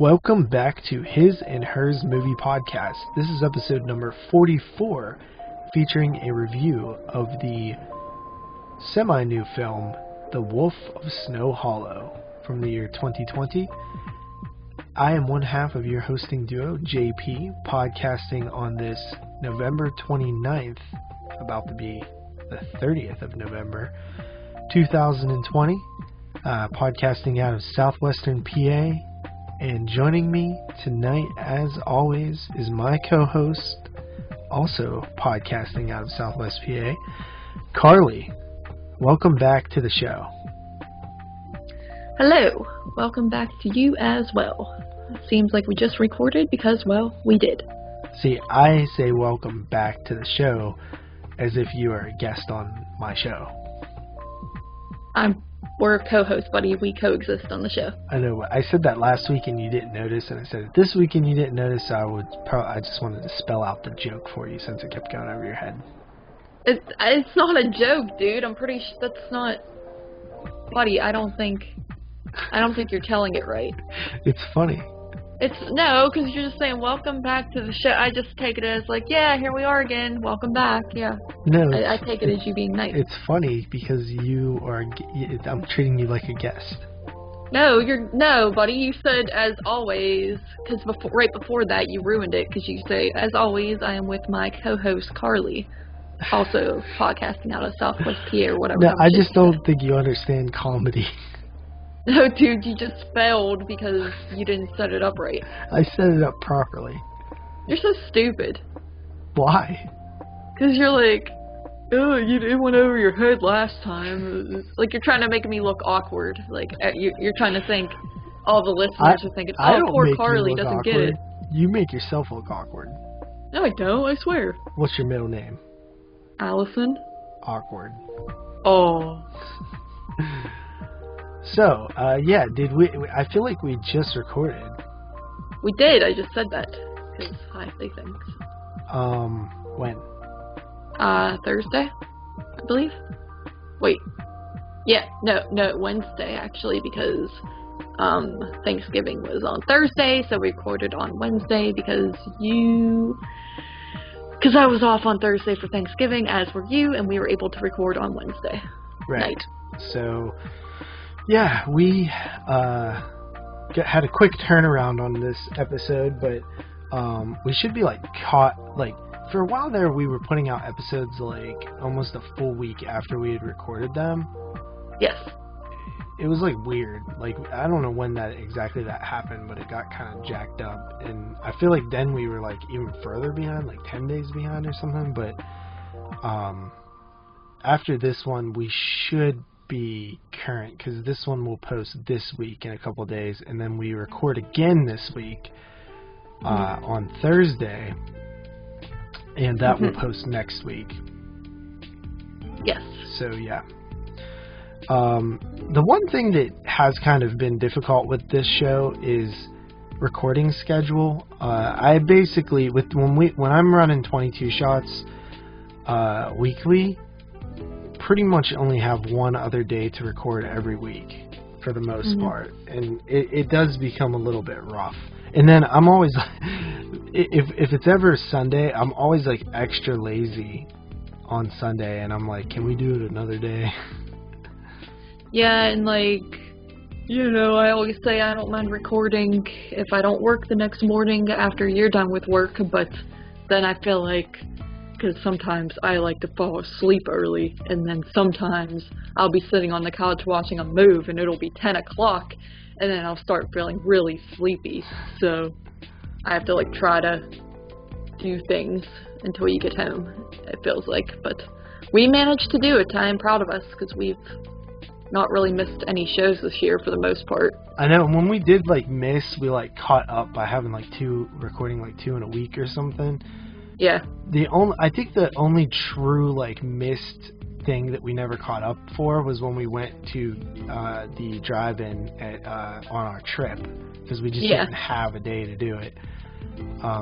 Welcome back to His and Hers Movie Podcast. This is episode number 44, featuring a review of the semi-new film, The Wolf of Snow Hollow, from the year 2020. I am one half of your hosting duo, JP, podcasting on this November 29th, about to be the 30th of November, 2020, podcasting out of southwestern PA. And joining me tonight, as always, is my co-host, also podcasting out of Southwest PA, Carly. Welcome back to the show. Hello. Welcome back to you as well. Seems like we just recorded because, well, we did. See, I say welcome back to the show as if you are a guest on my show. We're co-hosts, buddy. We coexist on the show. I know. I said that last week and you didn't notice, and I said it this week and you didn't notice. So I just wanted to spell out the joke for you since it kept going over your head. It's not a joke, dude. I'm pretty sure that's not. Buddy, I don't think you're telling it right. It's funny. No, because you're just saying welcome back to the show. I just take it as like, yeah, here we are again. Welcome back. Yeah. No, I take it as you being nice. It's funny because I'm treating you like a guest. No, buddy. You said as always, because right before that you ruined it because you say as always I am with my co-host Carly, also podcasting out of Southwest PA or whatever. No, I just don't think you understand comedy. No, dude, you just failed because you didn't set it up right. I set it up properly. You're so stupid. Why? Because you're like, oh, you did went over your head last time. Like, you're trying to make me look awkward. Like, you're trying to think all the listeners are thinking, oh, poor Carly doesn't get it. You make yourself look awkward. No, I don't, I swear. What's your middle name? Allison. Awkward. Oh. So, yeah, I feel like we just recorded. We did, I just said that. Because I say things. When? Thursday, I believe. Wait. Yeah, no, Wednesday, actually, because, Thanksgiving was on Thursday, so we recorded on Wednesday because I was off on Thursday for Thanksgiving, as were you, and we were able to record on Wednesday night. So, yeah, we had a quick turnaround on this episode, but we should be for a while there we were putting out episodes like almost a full week after we had recorded them. Yes. It was like weird. Like, I don't know when that happened, but it got kind of jacked up, and I feel like then we were like even further behind, like 10 days behind or something, but after this one we should be current, because this one will post this week in a couple days, and then we record again this week on Thursday, and that will post next week. Yes. So yeah. The one thing that has kind of been difficult with this show is recording schedule. I basically when I'm running 22 shots weekly, pretty much only have one other day to record every week for the most part, and it does become a little bit rough. And then I'm always if it's ever Sunday, I'm always like extra lazy on Sunday, and I'm like, can we do it another day? Yeah, and like, I always say I don't mind recording if I don't work the next morning after you're done with work, but then I feel like, because sometimes I like to fall asleep early, and then sometimes I'll be sitting on the couch watching a move, and it'll be 10 o'clock, and then I'll start feeling really sleepy, so I have to like try to do things until you get home, it feels like, but we managed to do it. I am proud of us, because we've not really missed any shows this year for the most part. I know, when we did like miss, we like caught up by having like recording two in a week or something. Yeah. I think the only true like missed thing that we never caught up for was when we went to the drive-in on our trip, because we just didn't have a day to do it.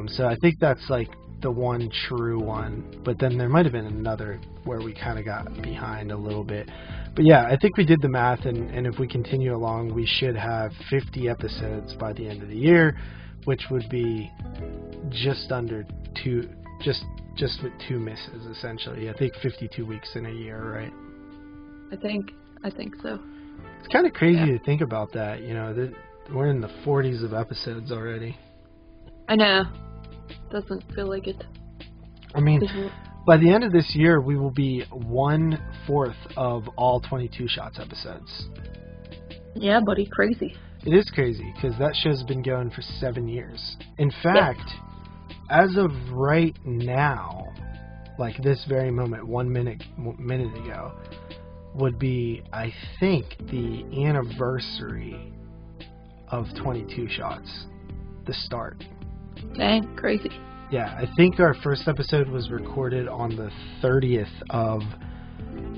So I think that's like the one true one, but then there might have been another where we kind of got behind a little bit. But yeah, I think we did the math, and if we continue along, we should have 50 episodes by the end of the year, which would be just under two, just with 2 misses, essentially. I think 52 weeks in a year, right? I think so. It's kind of crazy to think about that, you know, that we're in the 40s of episodes already. I know. Doesn't feel like it. I mean, by the end of this year, we will be 1/4 of all 22 Shots episodes. Yeah, buddy, crazy. It is crazy, because that show's been going for 7 years. In fact, as of right now, like this very moment, 1 minute ago, would be, I think, the anniversary of 22 Shots. The start. Dang, crazy. Yeah, I think our first episode was recorded on the 30th of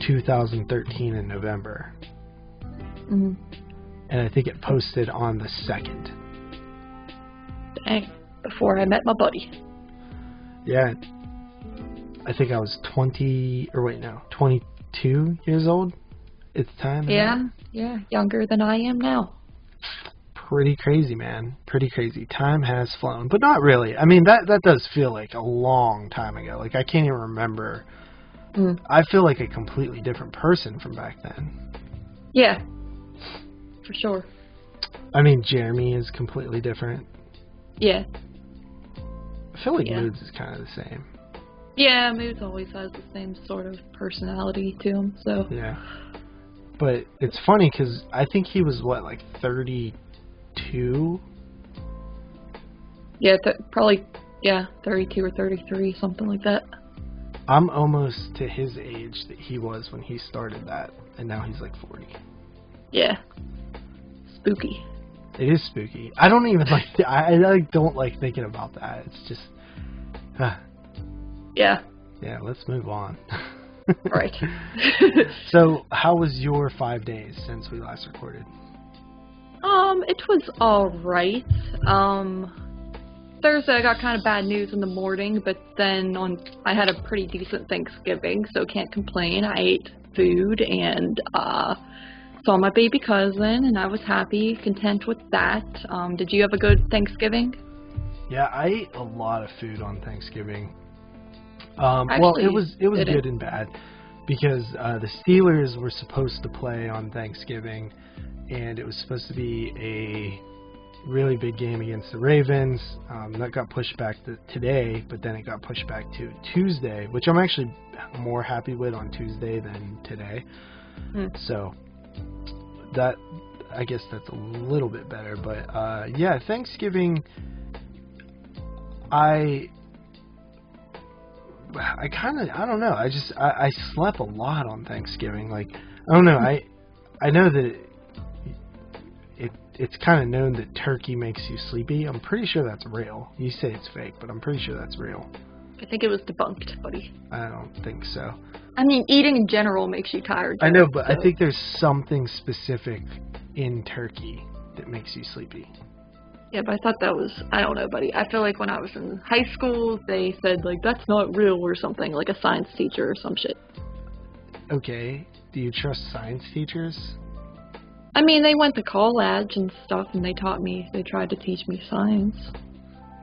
2013 in November. Mm-hmm. And I think it posted on the 2nd. Dang, before I met my buddy. Yeah. I think I was 22 years old at the time. Yeah, younger than I am now. Pretty crazy, man. Pretty crazy. Time has flown, but not really. I mean, that does feel like a long time ago. Like, I can't even remember. I feel like a completely different person from back then. Yeah, for sure. I mean, Jeremy is completely different. Yeah. I feel like Moods is kind of the same. Yeah, Moods always has the same sort of personality to him, so. Yeah. But it's funny because I think he was, what, like 32? Yeah, probably, 32 or 33, something like that. I'm almost to his age that he was when he started that, and now he's like 40. Yeah. Spooky. It is spooky. I don't even like, I don't like thinking about that. It's just, Yeah. Yeah, let's move on. Right. So, how was your 5 days since we last recorded? It was alright. Thursday I got kind of bad news in the morning, but then I had a pretty decent Thanksgiving, so can't complain. I ate food and saw my baby cousin, and I was happy, content with that. Did you have a good Thanksgiving? Yeah, I ate a lot of food on Thanksgiving. Well, it was good and bad because the Steelers were supposed to play on Thanksgiving, and it was supposed to be a really big game against the Ravens. That got pushed back to today, but then it got pushed back to Tuesday, which I'm actually more happy with on Tuesday than today. So that, I guess that's a little bit better. But yeah, Thanksgiving, I don't know. I slept a lot on Thanksgiving. Like, I don't know. I know that it's kind of known that turkey makes you sleepy. I'm pretty sure that's real. You say it's fake, but I'm pretty sure that's real. I think it was debunked, buddy. I don't think so. I mean, eating in general makes you tired. I know, but so. I think there's something specific in turkey that makes you sleepy. Yeah, but I thought that was, I don't know, buddy. I feel like when I was in high school, they said, like, that's not real or something, like a science teacher or some shit. Okay. Do you trust science teachers? I mean, they went to college and stuff, and they tried to teach me science.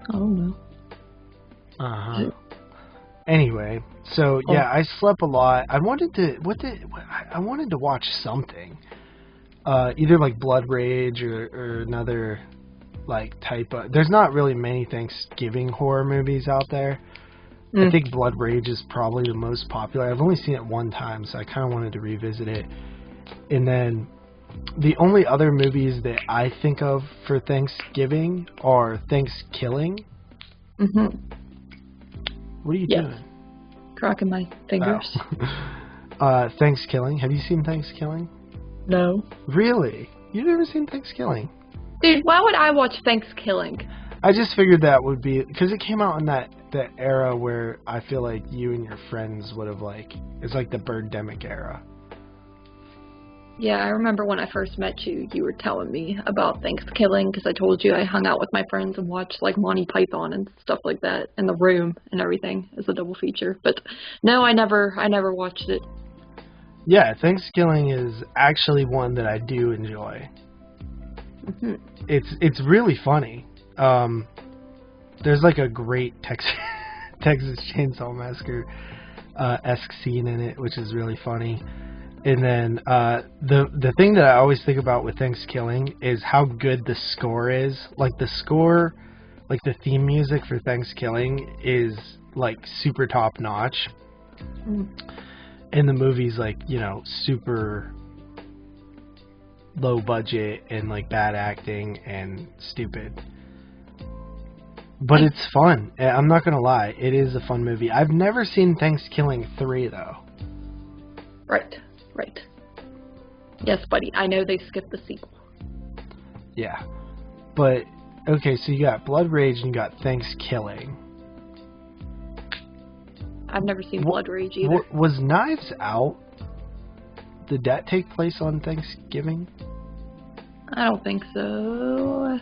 I don't know. Uh-huh. Anyway, so, yeah, I slept a lot. I wanted to watch something. Either, like, Blood Rage or another, like, type of... There's not really many Thanksgiving horror movies out there. I think Blood Rage is probably the most popular. I've only seen it one time, so I kind of wanted to revisit it. And then the only other movies that I think of for Thanksgiving are Thanksgiving. Mm-hmm. What are you doing? Cracking my fingers. Oh. Thanksgiving. Have you seen Thanksgiving? No. Really? You've never seen Thanksgiving? Dude, why would I watch Thanksgiving? I just figured that would be... Because it came out in that era where I feel like you and your friends would have, like... It's like the Birdemic era. Yeah, I remember when I first met you, you were telling me about Thanksgiving because I told you I hung out with my friends and watched, like, Monty Python and stuff like that in the room and everything as a double feature. But no, I never watched it. Yeah, Thanksgiving is actually one that I do enjoy. Mm-hmm. It's really funny. There's like a great Texas Chainsaw Massacre esque scene in it, which is really funny. And then the thing that I always think about with Thanksgiving is how good the score is. Like the score, like the theme music for Thanksgiving is like super top notch. Mm. And the movie's like, super low budget and like bad acting and stupid. But it's fun. I'm not gonna lie, it is a fun movie. I've never seen Thanksgiving 3 though. Right. Yes, buddy. I know they skipped the sequel. Yeah. But okay, so you got Blood Rage and you got Thanksgiving. I've never seen Blood Rage either. Was Knives Out? Did that take place on Thanksgiving? I don't think so.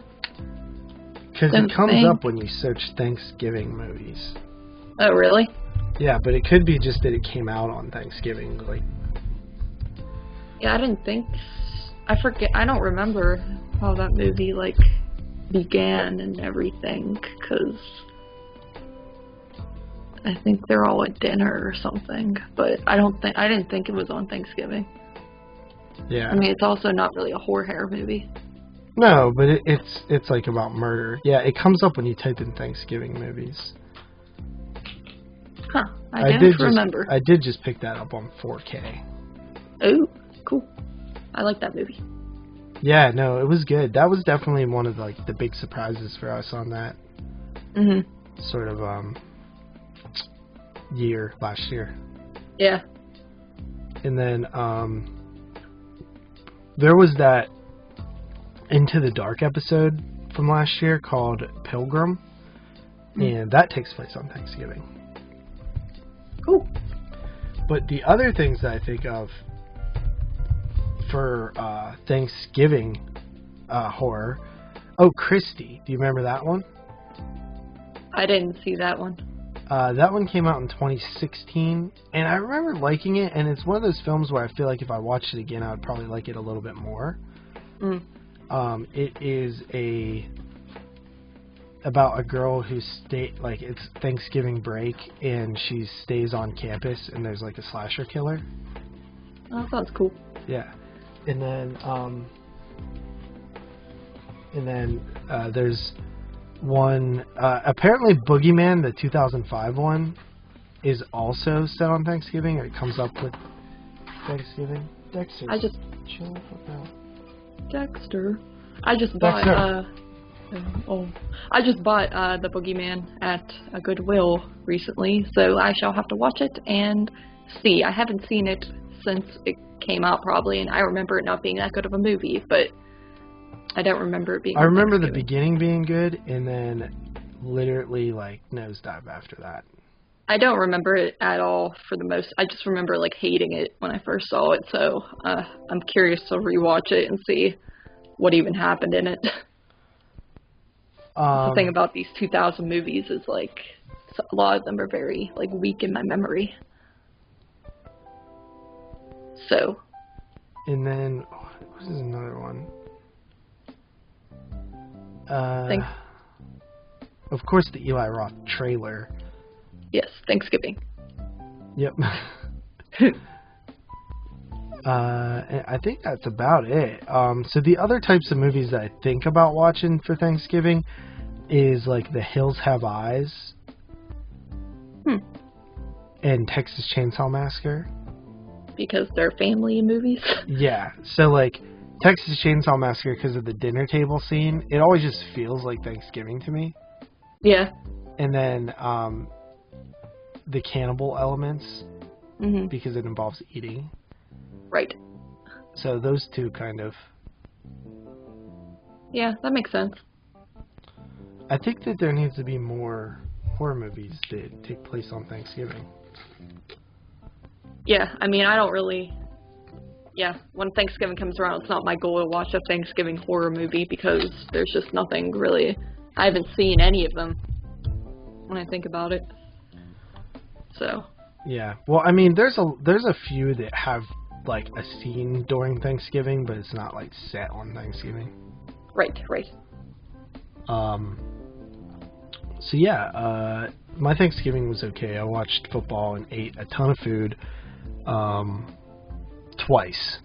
Because it comes up when you search Thanksgiving movies. Oh, really? Yeah, but it could be just that it came out on Thanksgiving. Like. Yeah, I didn't think. I forget. I don't remember how that movie began and everything. Because I think they're all at dinner or something. But I didn't think it was on Thanksgiving. Yeah. I mean, it's also not really a horror movie. No, but it's like about murder. Yeah, it comes up when you type in Thanksgiving movies. Huh. I didn't remember. I did just pick that up on 4K. Oh, cool. I like that movie. Yeah, no, it was good. That was definitely one of the big surprises for us on that sort of last year. Yeah. And then there was that Into the Dark episode from last year called Pilgrim, and that takes place on Thanksgiving. Cool. But the other things that I think of for Thanksgiving horror, Christy. Do you remember that one? I didn't see that one. That one came out in 2016, and I remember liking it, and it's one of those films where I feel like if I watched it again, I would probably like it a little bit more. It is about a girl who it's Thanksgiving break, and she stays on campus, and there's a slasher killer. Oh, that sounds cool. Yeah. And then there's one, apparently Boogeyman, the 2005 one, is also set on Thanksgiving, or it comes up with Thanksgiving. Dexter. Chill the fuck out. Dexter. I just bought the Boogeyman at a Goodwill recently, so I shall have to watch it and see. I haven't seen it since it came out probably, and I remember it not being that good of a movie, but I don't remember it being. I remember the beginning being good, and then literally nosedive after that. I don't remember it at all for the most. I just remember hating it when I first saw it, so I'm curious to rewatch it and see what even happened in it. The thing about these 2000 movies is a lot of them are very weak in my memory. So. And then what is another one? Of course, the Eli Roth trailer. Yes, Thanksgiving. Yep. I think that's about it. So the other types of movies that I think about watching for Thanksgiving is The Hills Have Eyes and Texas Chainsaw Massacre. Because they're family movies? Yeah. So Texas Chainsaw Massacre, because of the dinner table scene, it always just feels like Thanksgiving to me. Yeah. And then the cannibal elements, because it involves eating. Right. So those two kind of. Yeah, that makes sense. I think that there needs to be more horror movies that take place on Thanksgiving. Yeah, I mean, I don't really. Yeah, when Thanksgiving comes around, it's not my goal to watch a Thanksgiving horror movie because there's just nothing really. I haven't seen any of them when I think about it. So. Yeah. Well, I mean, there's a few that have like a scene during Thanksgiving, but it's not like set on Thanksgiving. Right. So yeah, my Thanksgiving was okay. I watched football and ate a ton of food, twice.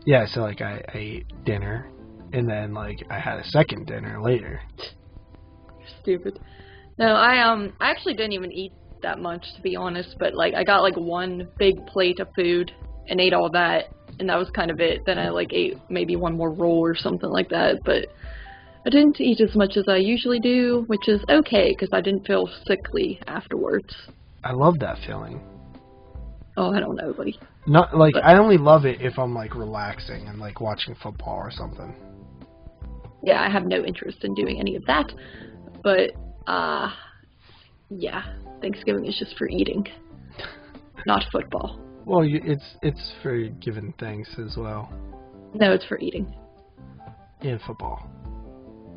Yeah, so like I ate dinner, and then like I had a second dinner later. Stupid. No, I actually didn't even eat that much, to be honest, but like I got like one big plate of food and ate all that, and that was kind of it. Then I like ate maybe one more roll or something like that, but I didn't eat as much as I usually do, which is okay because I didn't feel sickly afterwards. I love that feeling. Oh, I don't know, buddy. Not like I only love it if I'm like relaxing and like watching football or something. Yeah, I have no interest in doing any of that, but yeah, Thanksgiving is just for eating, not football. Well, it's for giving thanks as well. No, it's for eating. In football.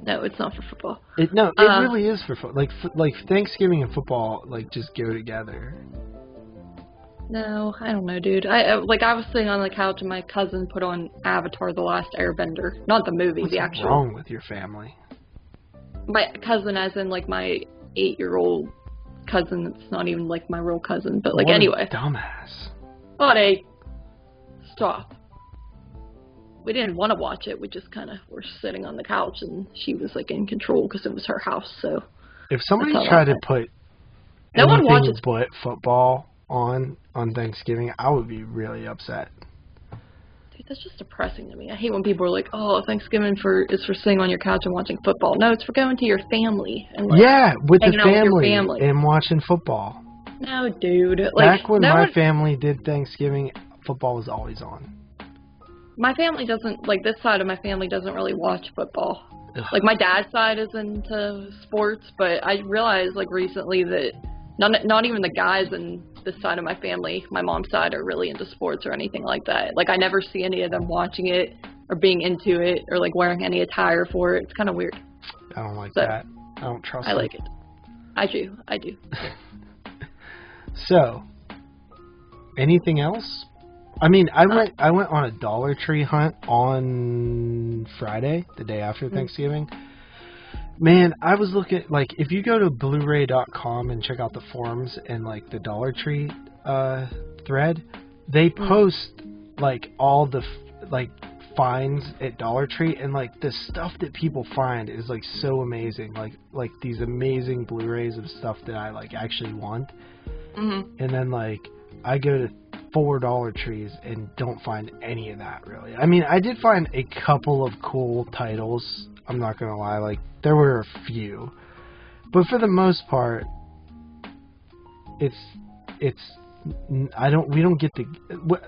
No, it's not for football. It really is for football. Like Thanksgiving and football like just go together. No, I don't know, dude. I was sitting on the couch and my cousin put on Avatar: The Last Airbender, not the movie, the actual. What's wrong with your family? My cousin, as in like my 8-year-old cousin. It's not even like my real cousin, but like anyway. Dumbass. Buddy, stop. We didn't want to watch it. We just kind of were sitting on the couch, and she was like in control because it was her house. So if somebody tried to put no one watches but football on Thanksgiving, I would be really upset. Dude, that's just depressing to me. I hate when people are like, "Oh, Thanksgiving is for sitting on your couch and watching football." No, it's for going to your family and like, with the family, with your family and watching football. No, dude. Like, back when my family did Thanksgiving, football was always on. My family doesn't, like, this side of my family doesn't really watch football. Ugh. Like, my dad's side is into sports, but I realized, like, recently that not even the guys in this side of my family, my mom's side, are really into sports or anything like that. Like, I never see any of them watching it or being into it or, like, wearing any attire for it. It's kind of weird. I don't like that. I don't trust it. I like it. I do. So, anything else? I mean, I went on a Dollar Tree hunt on Friday, the day after Thanksgiving. Man, I was looking, like, if you go to Blu-ray.com and check out the forums and, like, the Dollar Tree thread, they post, like, all the, finds at Dollar Tree, and, like, the stuff that people find is, like, so amazing. Like these amazing Blu-rays of stuff that I, like, actually want. Mm-hmm. And then, like, I go to 4 Dollar Trees and don't find any of that, really. I mean, I did find a couple of cool titles, I'm not gonna lie. Like, there were a few. But for the most part, we don't get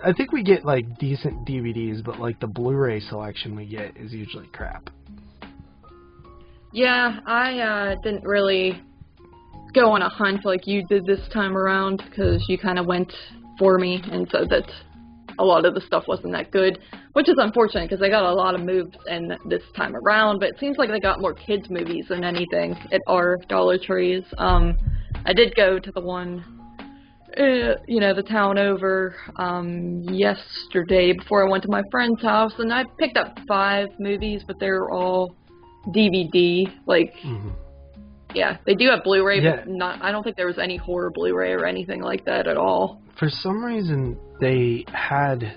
I think we get, like, decent DVDs, but, like, the Blu-ray selection we get is usually crap. Yeah, I didn't really go on a hunt like you did this time around, because you kind of went for me and said that a lot of the stuff wasn't that good, which is unfortunate because they got a lot of movies in this time around, but it seems like they got more kids movies than anything at our Dollar Trees. I did go to the one, the town over yesterday before I went to my friend's house, and I picked up 5 movies, but they were all DVD, like... Mm-hmm. Yeah, they do have Blu-ray, but I don't think there was any horror Blu-ray or anything like that at all. For some reason, they had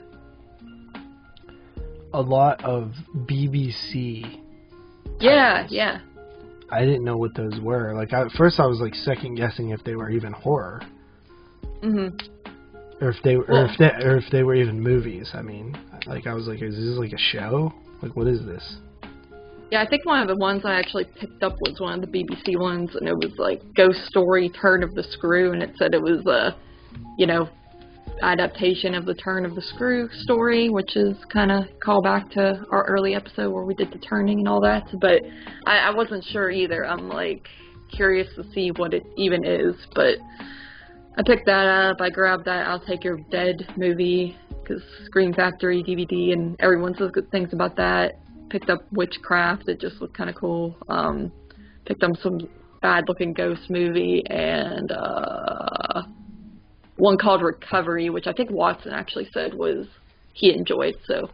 a lot of BBC titles. Yeah. I didn't know what those were. Like, at first I was, like, second-guessing if they were even horror. Mm-hmm. Or if they were even movies, I mean. Like, I was like, is this, like, a show? Like, what is this? Yeah, I think one of the ones I actually picked up was one of the BBC ones, and it was like Ghost Story, Turn of the Screw, and it said it was a, adaptation of the Turn of the Screw story, which is kind of call back to our early episode where we did the turning and all that, but I wasn't sure either. I'm, like, curious to see what it even is, but I picked that up. I grabbed that I'll Take Your Dead movie, because Scream Factory DVD, and everyone says good things about that. Picked up Witchcraft, it just looked kind of cool. Picked up some bad looking ghost movie, and one called Recovery, which I think Watson actually said he enjoyed. So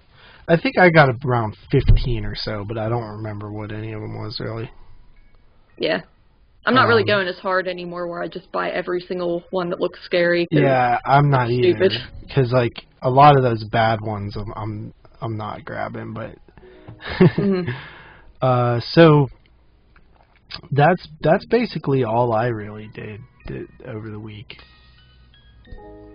I think I got around 15 or so, but I don't remember what any of them was really. Yeah. I'm not really going as hard anymore where I just buy every single one that looks scary. Yeah, I'm not either. Stupid. Because, like, a lot of those bad ones I'm not grabbing, but... So, that's basically all I really did over the week.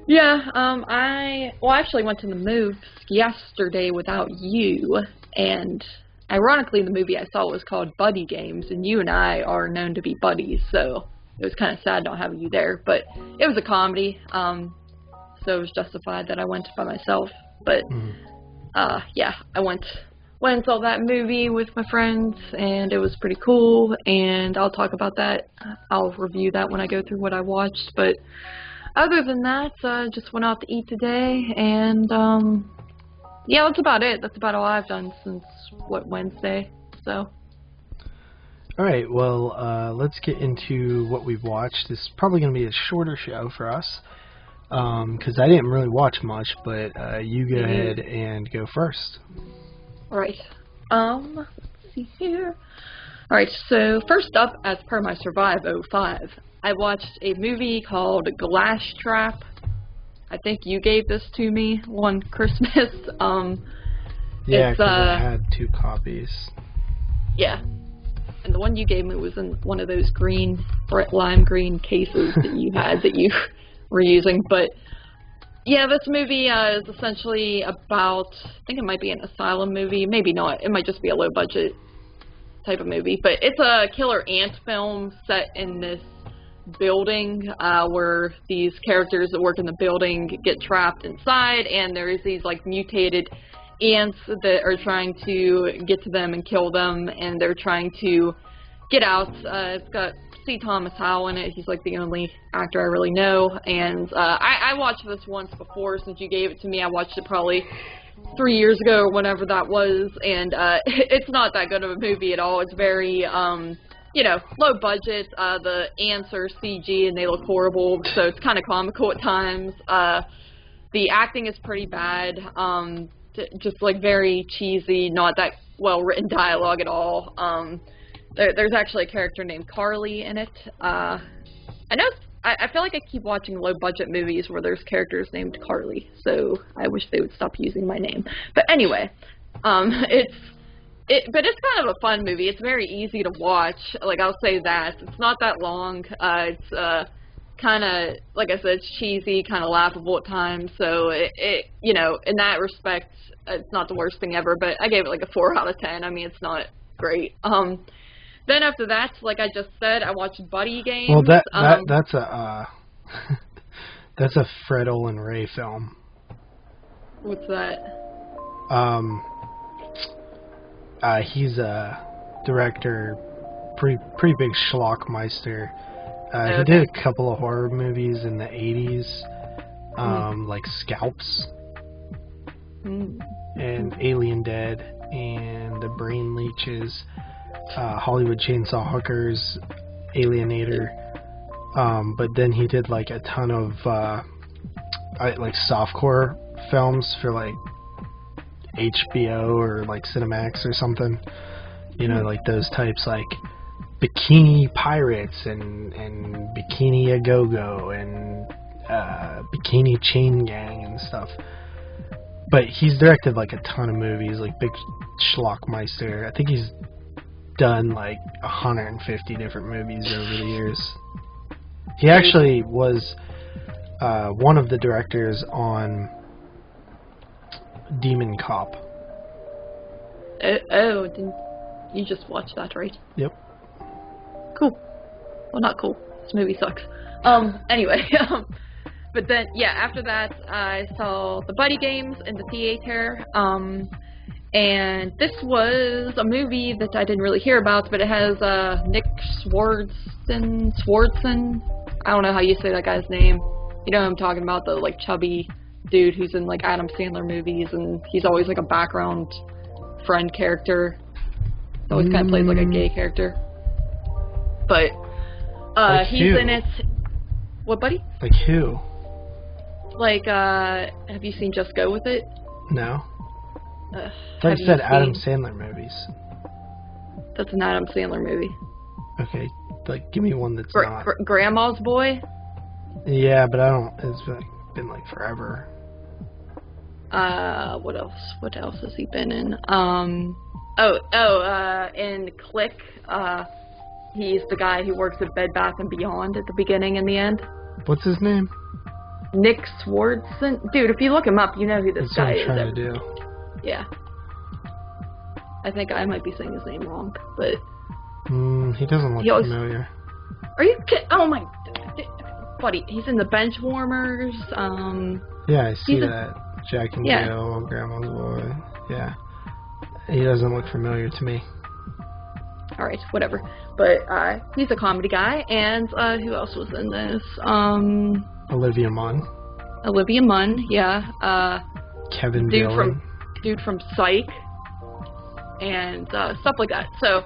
Yeah, I actually went to the movies yesterday without you, and... Ironically, the movie I saw was called Buddy Games, and you and I are known to be buddies, so it was kind of sad not having you there. But it was a comedy, so it was justified that I went by myself. But yeah, I went and saw that movie with my friends, and it was pretty cool. And I'll talk about that. I'll review that when I go through what I watched. But other than that, just went out to eat today, and yeah, that's about it. That's about all I've done since, Wednesday, so. Alright, well, let's get into what we've watched. This is probably going to be a shorter show for us, because I didn't really watch much, but you go ahead and go first. Alright, let's see here. Alright, so first up, as per my Survive 05, I watched a movie called Glass Trap. I think you gave this to me one Christmas. Yeah, because I had 2 copies. Yeah, and the one you gave me was in one of those lime green cases that you had that you were using. But yeah, this movie is essentially about, I think it might be an asylum movie, maybe not. It might just be a low budget type of movie. But it's a killer ant film set in this building where these characters that work in the building get trapped inside, and there's these like mutated ants that are trying to get to them and kill them, and they're trying to get out. It's got C. Thomas Howell in it. He's like the only actor I really know, and I watched this once before since you gave it to me. I watched it probably 3 years ago or whenever that was, and it's not that good of a movie at all. It's very you know, low budget. The ants are CG and they look horrible, so it's kind of comical at times. The acting is pretty bad, just like very cheesy, not that well written dialogue at all. There's actually a character named Carly in it. I feel like I keep watching low budget movies where there's characters named Carly, so I wish they would stop using my name. But anyway, but it's kind of a fun movie. It's very easy to watch. Like, I'll say that. It's not that long. It's kind of, like I said, it's cheesy, kind of laughable at times. So, you know, in that respect, it's not the worst thing ever. But I gave it like a 4 out of 10. I mean, it's not great. Then after that, like I just said, I watched Buddy Games. Well, that's a that's a Fred Olen Ray film. What's that? He's a director, pretty big schlockmeister. Okay. He did a couple of horror movies in the 80s, like Scalps, and Alien Dead, and The Brain Leeches, Hollywood Chainsaw Hookers, Alienator. But then he did like a ton of like softcore films for like HBO or like Cinemax or something, you know, like those types, like Bikini Pirates and Bikini A Go-Go and Bikini Chain Gang and stuff. But he's directed like a ton of movies, like big schlockmeister. I think he's done like 150 different movies over the years. He actually was one of the directors on Demon Cop. Oh, didn't you just watched that, right? Yep. Cool. Well, not cool. This movie sucks. Anyway, but then, yeah, after that, I saw the Buddy Games in the theater, and this was a movie that I didn't really hear about, but it has Nick Swardson. I don't know how you say that guy's name. You know who I'm talking about, the like chubby dude who's in like Adam Sandler movies, and he's always like a background friend character. He always kind of plays like a gay character. But like he's who? in it. What, buddy? Like who? Like, have you seen Just Go With It? No. Uh, I thought have you said you Adam seen- Sandler movies. That's an Adam Sandler movie. Okay, like give me one that's not. Grandma's Boy? Yeah, but I don't. It's been like forever. What else? What else has he been in? In Click, he's the guy who works at Bed Bath & Beyond at the beginning and the end. What's his name? Nick Swardson. Dude, if you look him up, you know who this That's what guy I'm is. trying to do. Yeah. I think I might be saying his name wrong, but... He doesn't look familiar. Are you kidding? Oh my... Buddy, he's in the Benchwarmers, Yeah, I see that. Jack and Jill, Grandma's Boy. Yeah. He doesn't look familiar to me. Alright, whatever. But, he's a comedy guy, and, who else was in this? Olivia Munn. Olivia Munn, yeah. Kevin Dillon. Dude from Psych. And, stuff like that. So,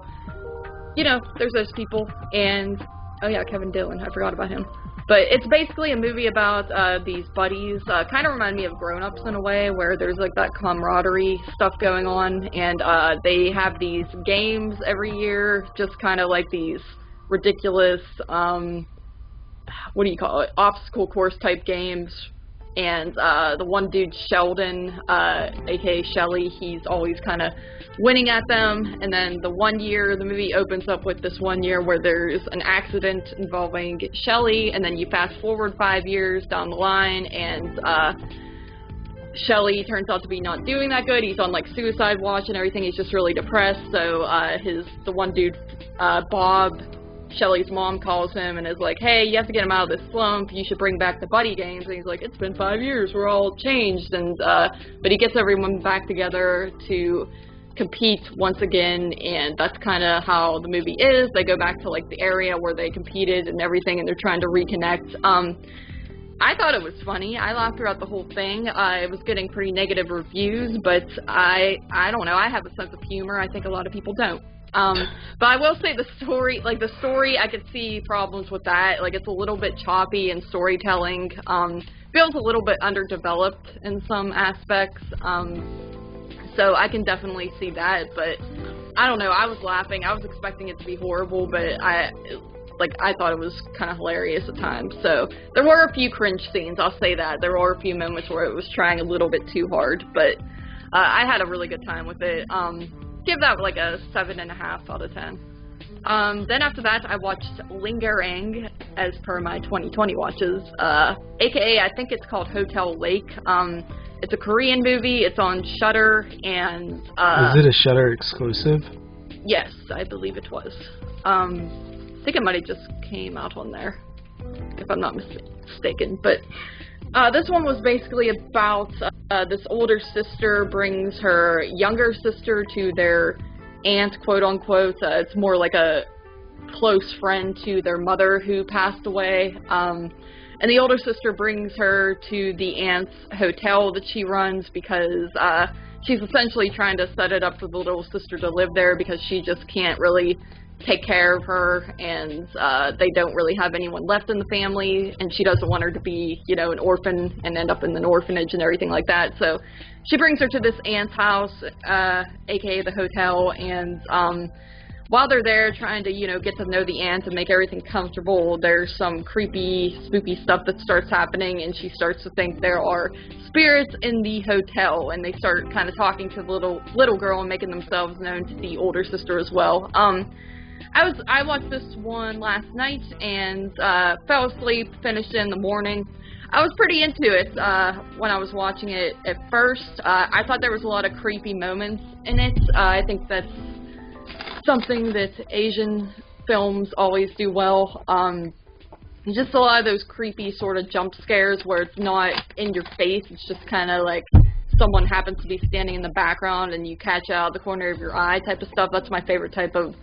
you know, there's those people, and, oh yeah, Kevin Dillon, I forgot about him. But it's basically a movie about these buddies, kind of remind me of Grown Ups in a way, where there's like that camaraderie stuff going on, and they have these games every year, just kind of like these ridiculous, what do you call it, obstacle course type games. And the one dude, Sheldon, aka Shelly, he's always kind of winning at them. And then the one year, the movie opens up with this one year where there's an accident involving Shelly, and then you fast forward 5 years down the line, and Shelly turns out to be not doing that good. He's on like suicide watch and everything. He's just really depressed. So the one dude, Bob, Shelly's mom, calls him and is like, hey, you have to get him out of this slump, you should bring back the buddy games. And he's like, it's been 5 years, we're all changed. And but he gets everyone back together to compete once again, and that's kind of how the movie is. They go back to like the area where they competed and everything, and they're trying to reconnect. I thought it was funny. I laughed throughout the whole thing. It was getting pretty negative reviews, but I don't know, I have a sense of humor. I think a lot of people don't. But I will say the story, I could see problems with that. Like, it's a little bit choppy in storytelling. Feels a little bit underdeveloped in some aspects. So I can definitely see that, but I don't know, I was laughing. I was expecting it to be horrible, but I thought it was kind of hilarious at times. So there were a few cringe scenes, I'll say that. There were a few moments where it was trying a little bit too hard, but I had a really good time with it. Give that like a 7.5 out of 10. Then after that, I watched Lingerang as per my 2020 watches, aka I think it's called Hotel Lake. It's a Korean movie. It's on Shudder, and is it a Shudder exclusive? Yes, I believe it was. I think it might have just came out on there, if I'm not mistaken. But this one was basically about this older sister brings her younger sister to their aunt, quote unquote. It's more like a close friend to their mother who passed away. And the older sister brings her to the aunt's hotel that she runs because she's essentially trying to set it up for the little sister to live there because she just can't really take care of her, and they don't really have anyone left in the family, and she doesn't want her to be, you know, an orphan and end up in an orphanage and everything like that. So she brings her to this aunt's house, aka the hotel, and while they're there trying to, you know, get to know the aunt and make everything comfortable, there's some creepy, spooky stuff that starts happening, and she starts to think there are spirits in the hotel, and they start kind of talking to the little girl and making themselves known to the older sister as well. I watched this one last night and fell asleep, finished it in the morning. I was pretty into it when I was watching it at first. I thought there was a lot of creepy moments in it. I think that's something that Asian films always do well. Just a lot of those creepy sort of jump scares where it's not in your face, it's just kind of like someone happens to be standing in the background and you catch out the corner of your eye type of stuff. That's my favorite type of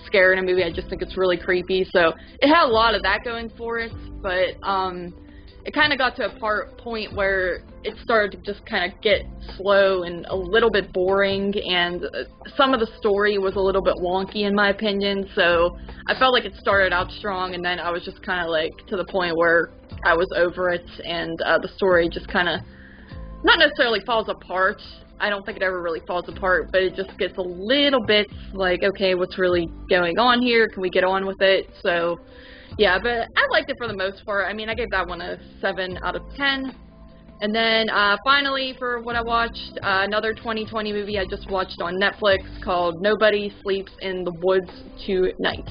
scare in a movie. I just think it's really creepy. So it had a lot of that going for it, but it kind of got to a point where it started to just kind of get slow and a little bit boring, and some of the story was a little bit wonky in my opinion, so I felt like it started out strong, and then I was just kind of like to the point where I was over it, and the story just kind of, not necessarily falls apart. I don't think it ever really falls apart, but it just gets a little bit like, okay, what's really going on here? Can we get on with it? So, yeah, but I liked it for the most part. I mean, I gave that one a 7 out of 10. And then, finally, for what I watched, another 2020 movie I just watched on Netflix called Nobody Sleeps in the Woods Tonight.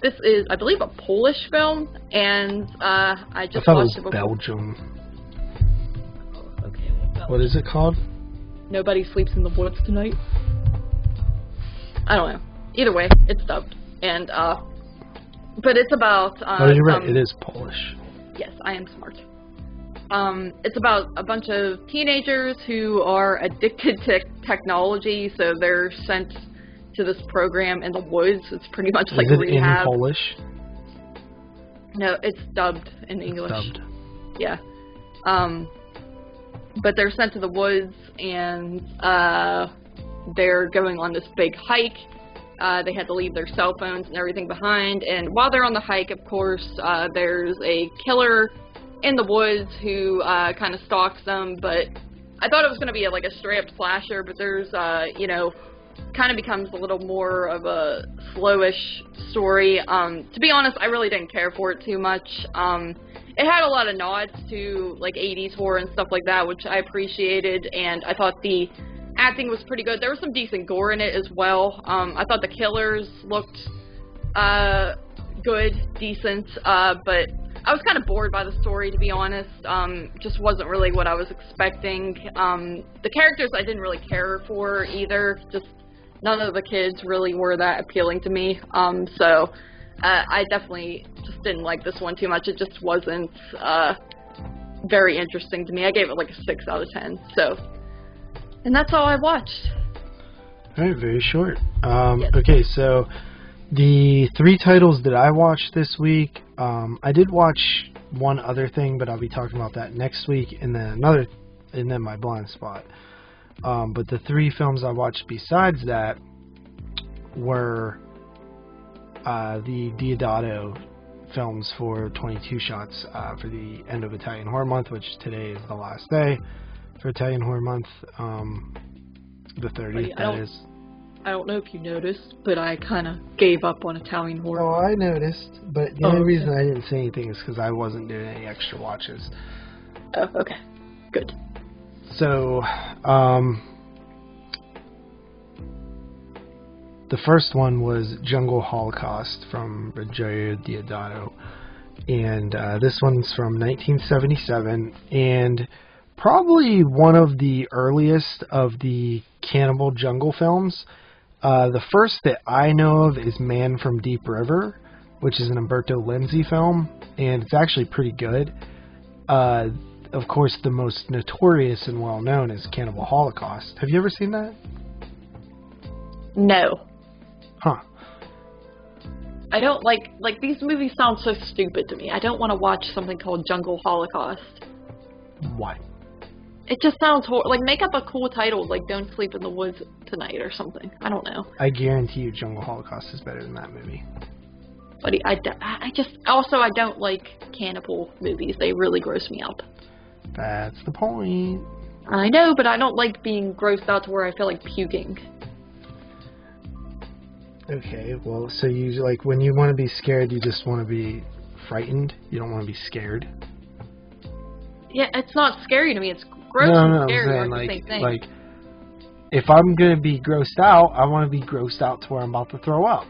This is, I believe, a Polish film, and I just watched it before. Belgium. Okay, well, What is it called? Nobody Sleeps in the Woods Tonight. I don't know. Either way, it's dubbed, and but it's about. Oh, you're right. It is Polish. Yes, I am smart. It's about a bunch of teenagers who are addicted to technology, so they're sent to this program in the woods. It's pretty much like rehab. Is it in Polish? No, it's dubbed in English. Dubbed. Yeah. But they're sent to the woods, and they're going on this big hike. They had to leave their cell phones and everything behind, and while they're on the hike, of course, there's a killer in the woods who kind of stalks them, but I thought it was going to be like a straight-up slasher, but there's, you know, kind of becomes a little more of a slowish story. To be honest, I really didn't care for it too much. It had a lot of nods to like 80s horror and stuff like that, which I appreciated, and I thought the acting was pretty good. There was some decent gore in it as well. I thought the killers looked good, decent, but I was kind of bored by the story, to be honest. Just wasn't really what I was expecting. The characters I didn't really care for either. Just none of the kids really were that appealing to me. So I definitely just didn't like this one too much. It just wasn't very interesting to me. I gave it like a 6 out of 10. So, and that's all I watched. All right, very short. Yes. Okay, so the 3 titles that I watched this week, I did watch one other thing, but I'll be talking about that next week, and then my blind spot. But the 3 films I watched besides that were the Diodato films for 22 shots for the end of Italian Horror Month, which today is the last day for Italian Horror Month, the 30th, that is. I don't know if you noticed, but I kind of gave up on Italian horror. Oh, I noticed, but the only reason I didn't say anything is because I wasn't doing any extra watches. Oh, okay. Good. So, the first one was Jungle Holocaust from Ruggero Deodato, and this one's from 1977, and probably one of the earliest of the cannibal jungle films. The first that I know of is Man from Deep River, which is an Umberto Lenzi film, and it's actually pretty good. Of course, the most notorious and well-known is Cannibal Holocaust. Have you ever seen that? No. Huh. I don't like these movies sound so stupid to me. I don't want to watch something called Jungle Holocaust. Why? It just sounds like, make up a cool title, like Don't Sleep in the Woods Tonight or something. I don't know. I guarantee you Jungle Holocaust is better than that movie. But I don't like cannibal movies. They really gross me out. That's the point. I know, but I don't like being grossed out to where I feel like puking. Okay, well, so you, like, when you want to be scared, you just want to be frightened? You don't want to be scared? Yeah, it's not scary to me. It's gross and scary are the same thing. Like, if I'm going to be grossed out, I want to be grossed out to where I'm about to throw up.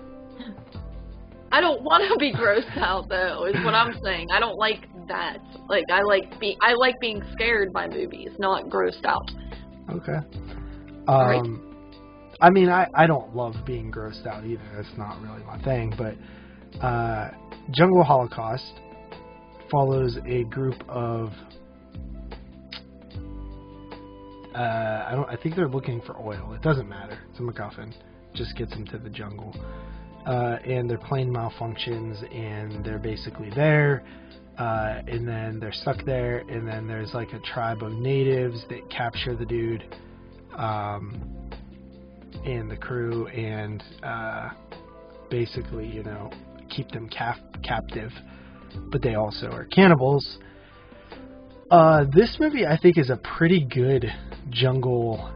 I don't want to be grossed out, though, is what I'm saying. I don't like that. Like, I like being scared by movies, not grossed out. Okay. Right. I mean, I don't love being grossed out either. That's not really my thing. But Jungle Holocaust follows a group of I think they're looking for oil. It doesn't matter. It's a MacGuffin. Just gets them to the jungle. And their plane malfunctions, and they're basically there and then they're stuck there, and then there's like a tribe of natives that capture the dude and the crew, and basically, you know, keep them captive, but they also are cannibals. This movie, I think, is a pretty good jungle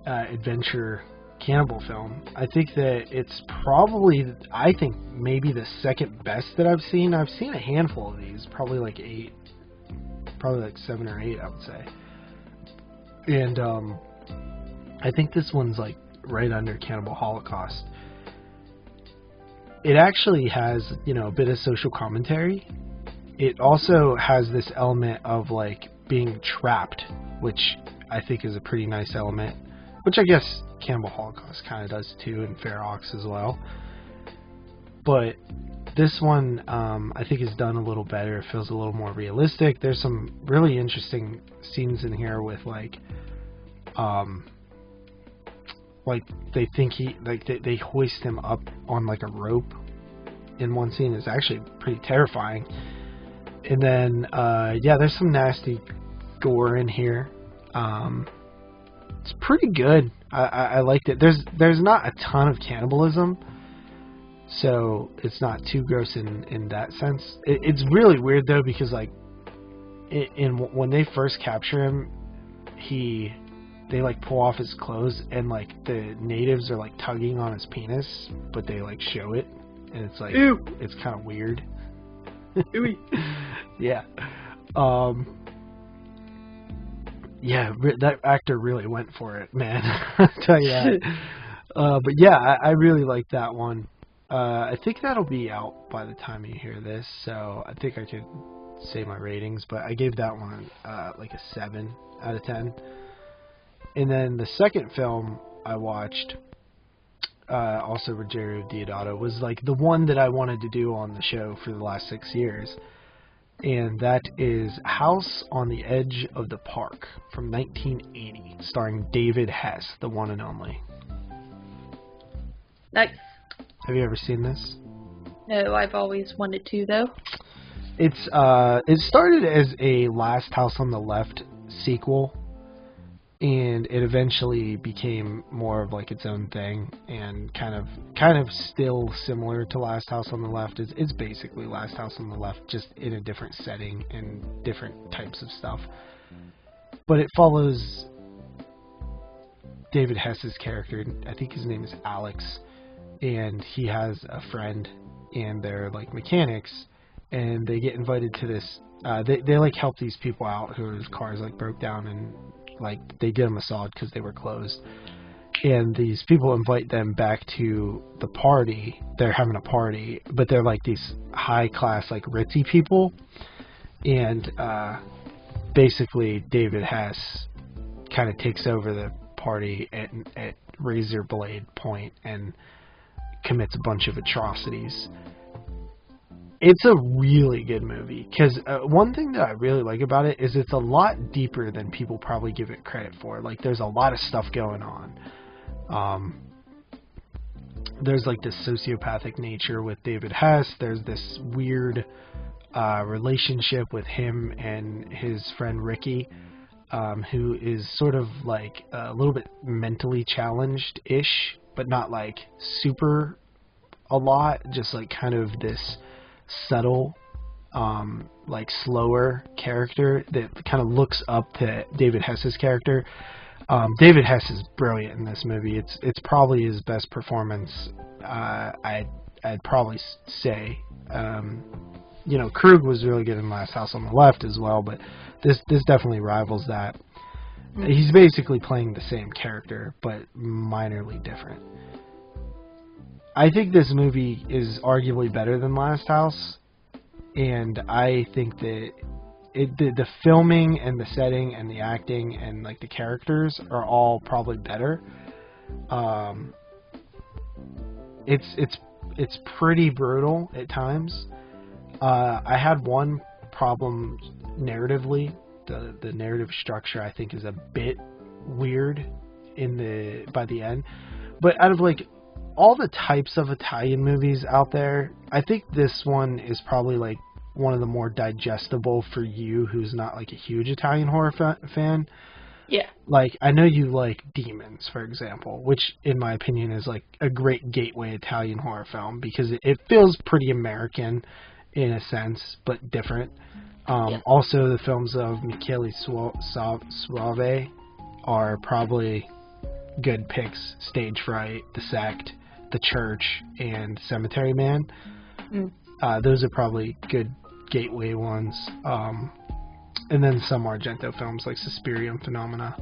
adventure cannibal film. I think that it's probably, I think, maybe the second best that I've seen. I've seen a handful of these, probably like 8, probably like 7 or 8, I would say. And I think this one's like right under Cannibal Holocaust. It actually has, you know, a bit of social commentary. It also has this element of like being trapped, which I think is a pretty nice element, which I guess Cannibal Holocaust kind of does too, and Ferox as well. But this one, I think, is done a little better. It feels a little more realistic. There's some really interesting scenes in here with like they think they hoist him up on like a rope in one scene. It's actually pretty terrifying. And then yeah, there's some nasty gore in here. It's pretty good. I liked it. There's not a ton of cannibalism, so it's not too gross in that sense. It's really weird though, because like when they first capture him, they like pull off his clothes, and like the natives are like tugging on his penis, but they like show it, and it's like, ew, it's kind of weird. Yeah. Yeah, that actor really went for it, man. I'll tell you that. But yeah, I really like that one. I think that'll be out by the time you hear this, so I think I could say my ratings, but I gave that one like a 7 out of 10. And then the second film I watched, also Rogério Deodato, was like the one that I wanted to do on the show for the last 6 years. And that is House on the Edge of the Park from 1980, starring David Hess, the one and only. Nice. Have you ever seen this? No, I've always wanted to, though. It started as a Last House on the Left sequel, and it eventually became more of like its own thing, and kind of still similar to Last House on the Left. It's basically Last House on the Left, just in a different setting and different types of stuff. But it follows David Hess's character. I think his name is Alex, and he has a friend, and they're like mechanics, and they get invited to this. They like help these people out whose cars like broke down, and like they did them a solid because they were closed. And these people invite them back to the party. They're having a party, but they're like these high class, like ritzy people. And basically David Hess kind of takes over the party at razor blade point and commits a bunch of atrocities. It's a really good movie, because one thing that I really like about it is it's a lot deeper than people probably give it credit for. Like, there's a lot of stuff going on. There's like this sociopathic nature with David Hess. There's this weird relationship with him and his friend Ricky, who is sort of like a little bit mentally challenged-ish, but not like super a lot, just like kind of this subtle, like slower character that kind of looks up to David Hess's character. David Hess is brilliant in this movie. It's probably his best performance. I'd probably say. You know, Krug was really good in Last House on the Left as well, but this definitely rivals that. He's basically playing the same character, but minorly different. I think this movie is arguably better than Last House, and I think that the filming and the setting and the acting and like the characters are all probably better. It's pretty brutal at times. I had one problem narratively. The narrative structure, I think, is a bit weird by the end. But out of like all the types of Italian movies out there, I think this one is probably like one of the more digestible for you who's not like a huge Italian horror fan. Yeah. Like, I know you like Demons, for example, which in my opinion is like a great gateway Italian horror film because it feels pretty American in a sense, but different. Also, the films of Michele Soavi are probably good picks. Stage Fright, The Sect, The Church, and Cemetery Man. Those are probably good gateway ones. And then some Argento films like Suspiria and Phenomena.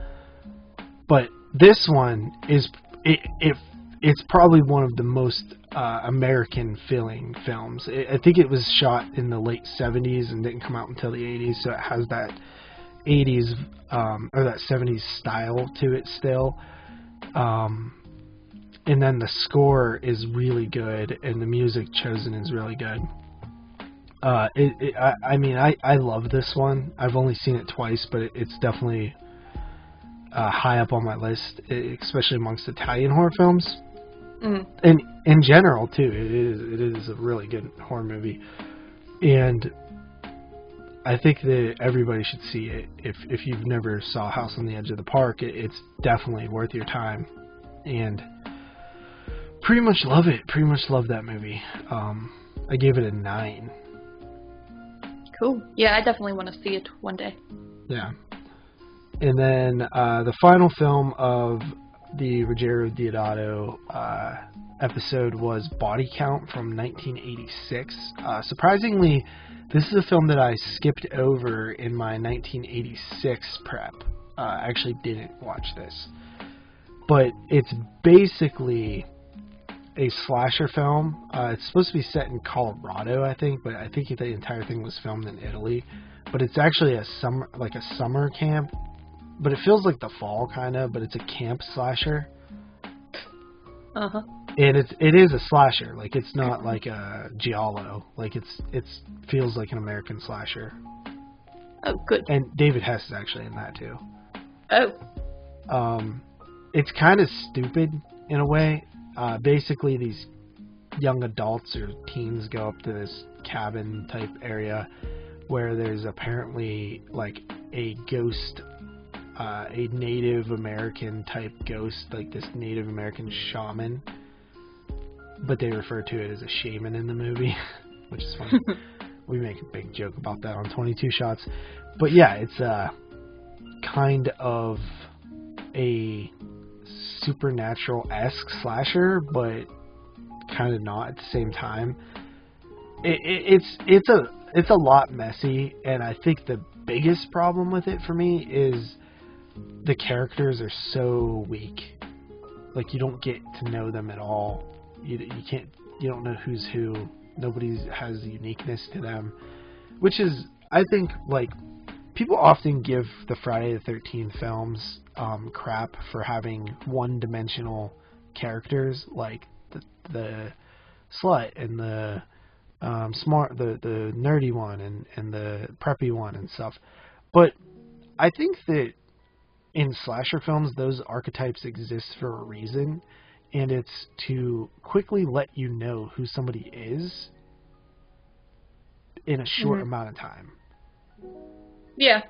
But this one is it's probably one of the most American feeling films. I think it was shot in the late 70s and didn't come out until the 80s, so it has that 80s or that 70s style to it still. And then the score is really good, and the music chosen is really good. I love this one. I've only seen it twice, but it's definitely high up on my list, especially amongst Italian horror films. And in general too, it is a really good horror movie, and I think that everybody should see it. If you've never saw House on the Edge of the Park, it's definitely worth your time, and pretty much love it. Pretty much love that movie. I gave it a 9. Cool. Yeah, I definitely want to see it one day. Yeah. And then the final film of the Ruggero Deodato episode was Body Count from 1986. Surprisingly, this is a film that I skipped over in my 1986 prep. I actually didn't watch this. But it's basically a slasher film. It's supposed to be set in Colorado, I think, but I think the entire thing was filmed in Italy. But it's actually a summer camp. But it feels like the fall, kind of, but it's a camp slasher. Uh-huh. And it is a slasher. Like, it's not like a giallo. Like, it feels like an American slasher. Oh, good. And David Hess is actually in that, too. Oh. It's kind of stupid, in a way. Basically, these young adults or teens go up to this cabin-type area where there's apparently, like, a ghost, a Native American type ghost, like this Native American shaman, but they refer to it as a shaman in the movie, which is funny. We make a big joke about that on 22 Shots. But yeah, it's kind of a supernatural-esque slasher, but kind of not at the same time. It's a lot messy, and I think the biggest problem with it for me is the characters are so weak. Like, you don't get to know them at all. You don't know who's who. Nobody has uniqueness to them, which is, I think, like, people often give the Friday the 13th films crap for having one-dimensional characters, like the slut and the smart, the nerdy one and the preppy one and stuff. But I think that in slasher films, those archetypes exist for a reason, and it's to quickly let you know who somebody is in a short amount of time. Yeah.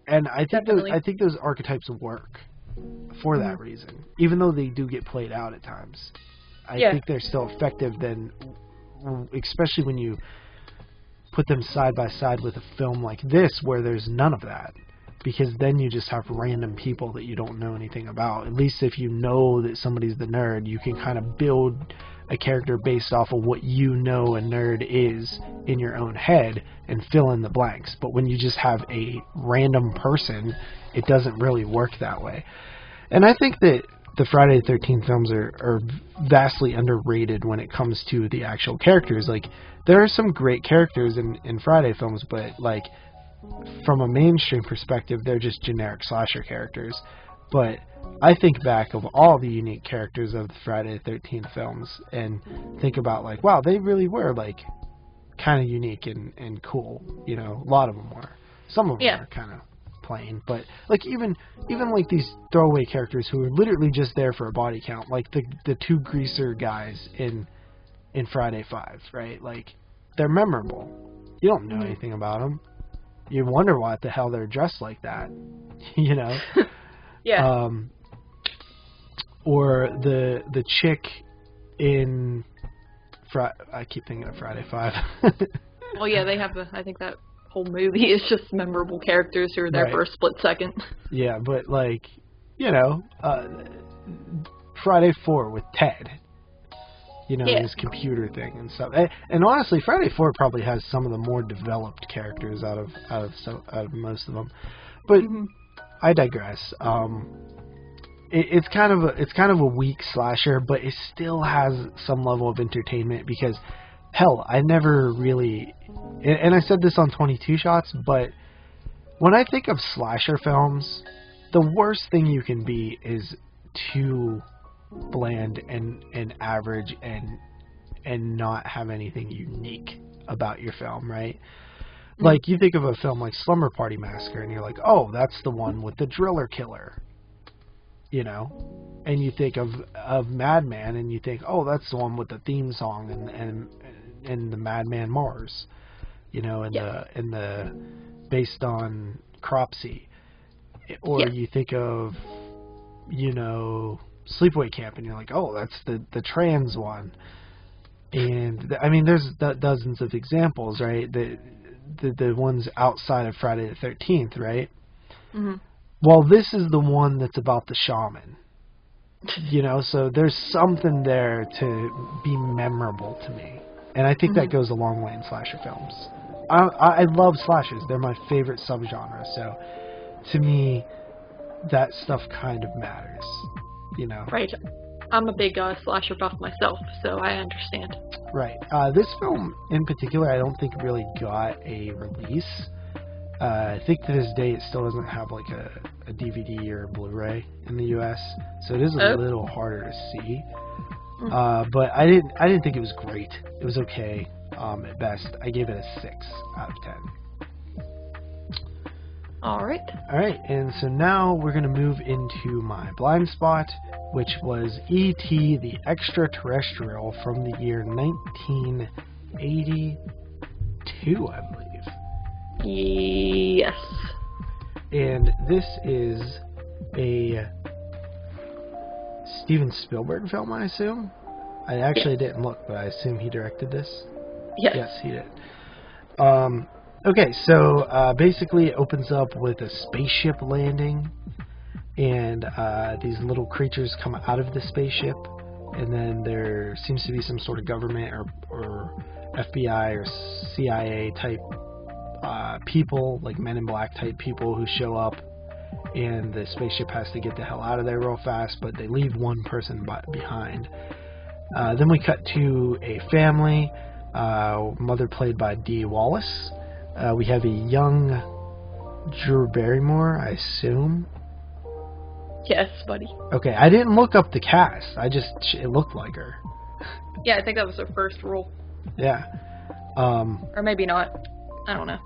And I think Definitely. I think those archetypes work for that reason, even though they do get played out at times. I think they're still effective, then, especially when you put them side by side with a film like this, where there's none of that. Because then you just have random people that you don't know anything about. At least if you know that somebody's the nerd, you can kind of build a character based off of what you know a nerd is in your own head and fill in the blanks. But when you just have a random person, it doesn't really work that way. And I think that the Friday the 13th films are vastly underrated when it comes to the actual characters. Like, there are some great characters in Friday films, but, like, from a mainstream perspective, they're just generic slasher characters. But I think back of all the unique characters of the Friday the 13th films and think about, like, wow, they really were, like, kind of unique and cool. You know, a lot of them were. Some of them are kind of plain, but, like, even like these throwaway characters who are literally just there for a body count, like the two greaser guys in Friday 5, right? Like, they're memorable. You don't know anything about them. You wonder why the hell they're dressed like that, you know? Yeah. Or the chick in I keep thinking of Friday 5. Well, yeah, they have I think that whole movie is just memorable characters who are there for a split second. Yeah, but like, you know, Friday 4 with Ted. You know, his computer thing and stuff. And honestly, Friday 4 probably has some of the more developed characters out of most of them. But I digress. It's kind of a weak slasher, but it still has some level of entertainment because, hell, I never really, and I said this on 22 Shots, but when I think of slasher films, the worst thing you can be is too bland and average and not have anything unique about your film, right? Like, you think of a film like Slumber Party Massacre, and you're like, oh, that's the one with the driller killer, you know? And you think of Madman, and you think, oh, that's the one with the theme song and the Madman Mars, you know, and the based on Cropsey. Or you think of, you know, Sleepaway Camp, and you're like, oh, that's the trans one. And I mean, there's dozens of examples, right? The ones outside of Friday the 13th, right? Well, this is the one that's about the shaman. You know, so there's something there to be memorable to me, and I think that goes a long way in slasher films. I love slashers; they're my favorite subgenre. So, to me, that stuff kind of matters. You know. Right. I'm a big slasher buff myself, so I understand. Right. This film in particular, I don't think really got a release. I think to this day it still doesn't have like a DVD or a Blu-ray in the U.S., so it is a little harder to see. But I didn't think it was great. It was okay at best. I gave it a 6 out of 10. All right, and so now we're going to move into my blind spot, which was E.T. the Extraterrestrial from the year 1982, I believe. Yes. And this is a Steven Spielberg film, I assume? I actually didn't look, but I assume he directed this? Yes. Yes, he did. Okay, so basically it opens up with a spaceship landing, and these little creatures come out of the spaceship, and then there seems to be some sort of government or FBI or CIA type people, like Men in Black type people who show up, and the spaceship has to get the hell out of there real fast, but they leave one person behind. Then we cut to a family, mother played by Dee Wallace. We have a young Drew Barrymore, I assume. Yes, buddy. Okay, I didn't look up the cast. It looked like her. Yeah, I think that was her first role. Yeah. Or maybe not. I don't know.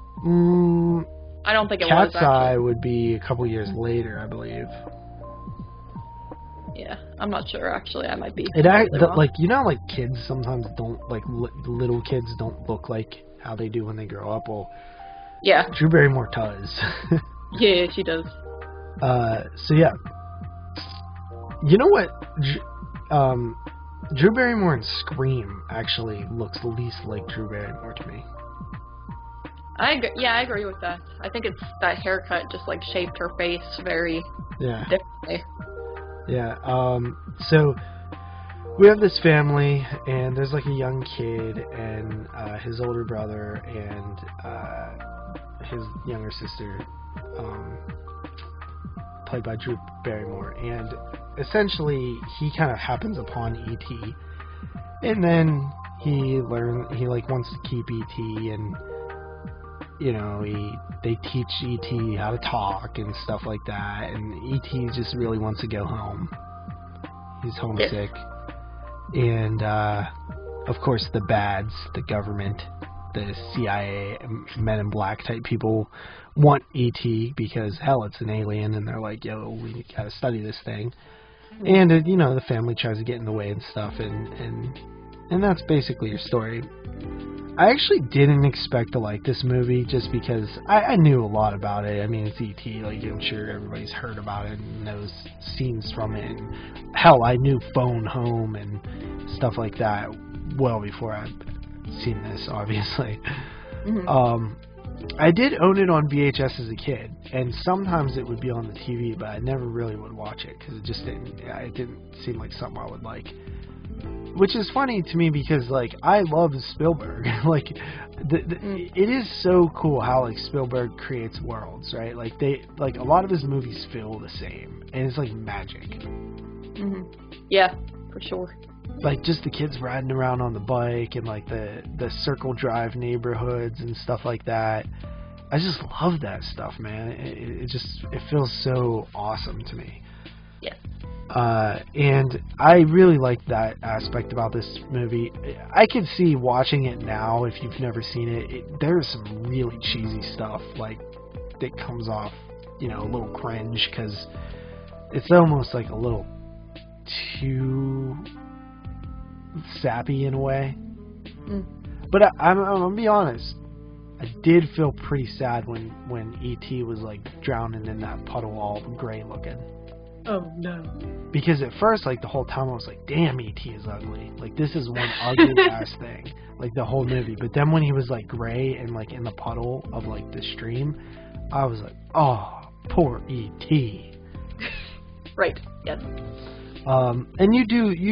I don't think it Cat's was, actually. Eye would be a couple years later, I believe. Yeah, I'm not sure, actually. I might be. Like, you know, like kids sometimes don't, like, little kids don't look like how they do when they grow up. Well, yeah. Drew Barrymore does. Yeah, she does. So yeah. You know what? Drew Barrymore in Scream actually looks the least like Drew Barrymore to me. I agree with that. I think it's that haircut just like shaped her face very differently. Yeah. So we have this family, and there's like a young kid and his older brother and his younger sister, played by Drew Barrymore, and essentially he kind of happens upon E.T. and then he wants to keep E.T. and you know they teach E.T. how to talk and stuff like that, and E.T. just really wants to go home. He's homesick. And of course the bads, the government, the CIA, Men in Black type people want E.T. because hell, it's an alien, and they're like, yo, we gotta study this thing. And you know, the family tries to get in the way and stuff, and that's basically your story. I actually didn't expect to like this movie just because I knew a lot about it. I mean, it's E.T., like, I'm sure everybody's heard about it and knows scenes from it. And hell, I knew Phone Home and stuff like that well before I'd seen this, obviously. I did own it on VHS as a kid, and sometimes it would be on the TV, but I never really would watch it because it didn't seem like something I would like. Which is funny to me because, like, I love Spielberg. Like, it is so cool how, like, Spielberg creates worlds, right? Like, a lot of his movies feel the same, and it's like magic. Yeah, for sure. Like, just the kids riding around on the bike and, like, the Circle Drive neighborhoods and stuff like that. I just love that stuff, man. It feels so awesome to me. Yeah. And I really like that aspect about this movie. I could see watching it now, if you've never seen it, there's some really cheesy stuff, like, that comes off, you know, a little cringe, because it's almost like a little too sappy in a way. But I'm gonna be honest, I did feel pretty sad when E.T. was, like, drowning in that puddle, all gray looking. Oh, no. Because at first, like, the whole time I was like, damn, E.T. is ugly. Like, this is one ugly-ass thing. Like, the whole movie. But then when he was, like, gray and, like, in the puddle of, like, the stream, I was like, oh, poor E.T. Right, yes. And you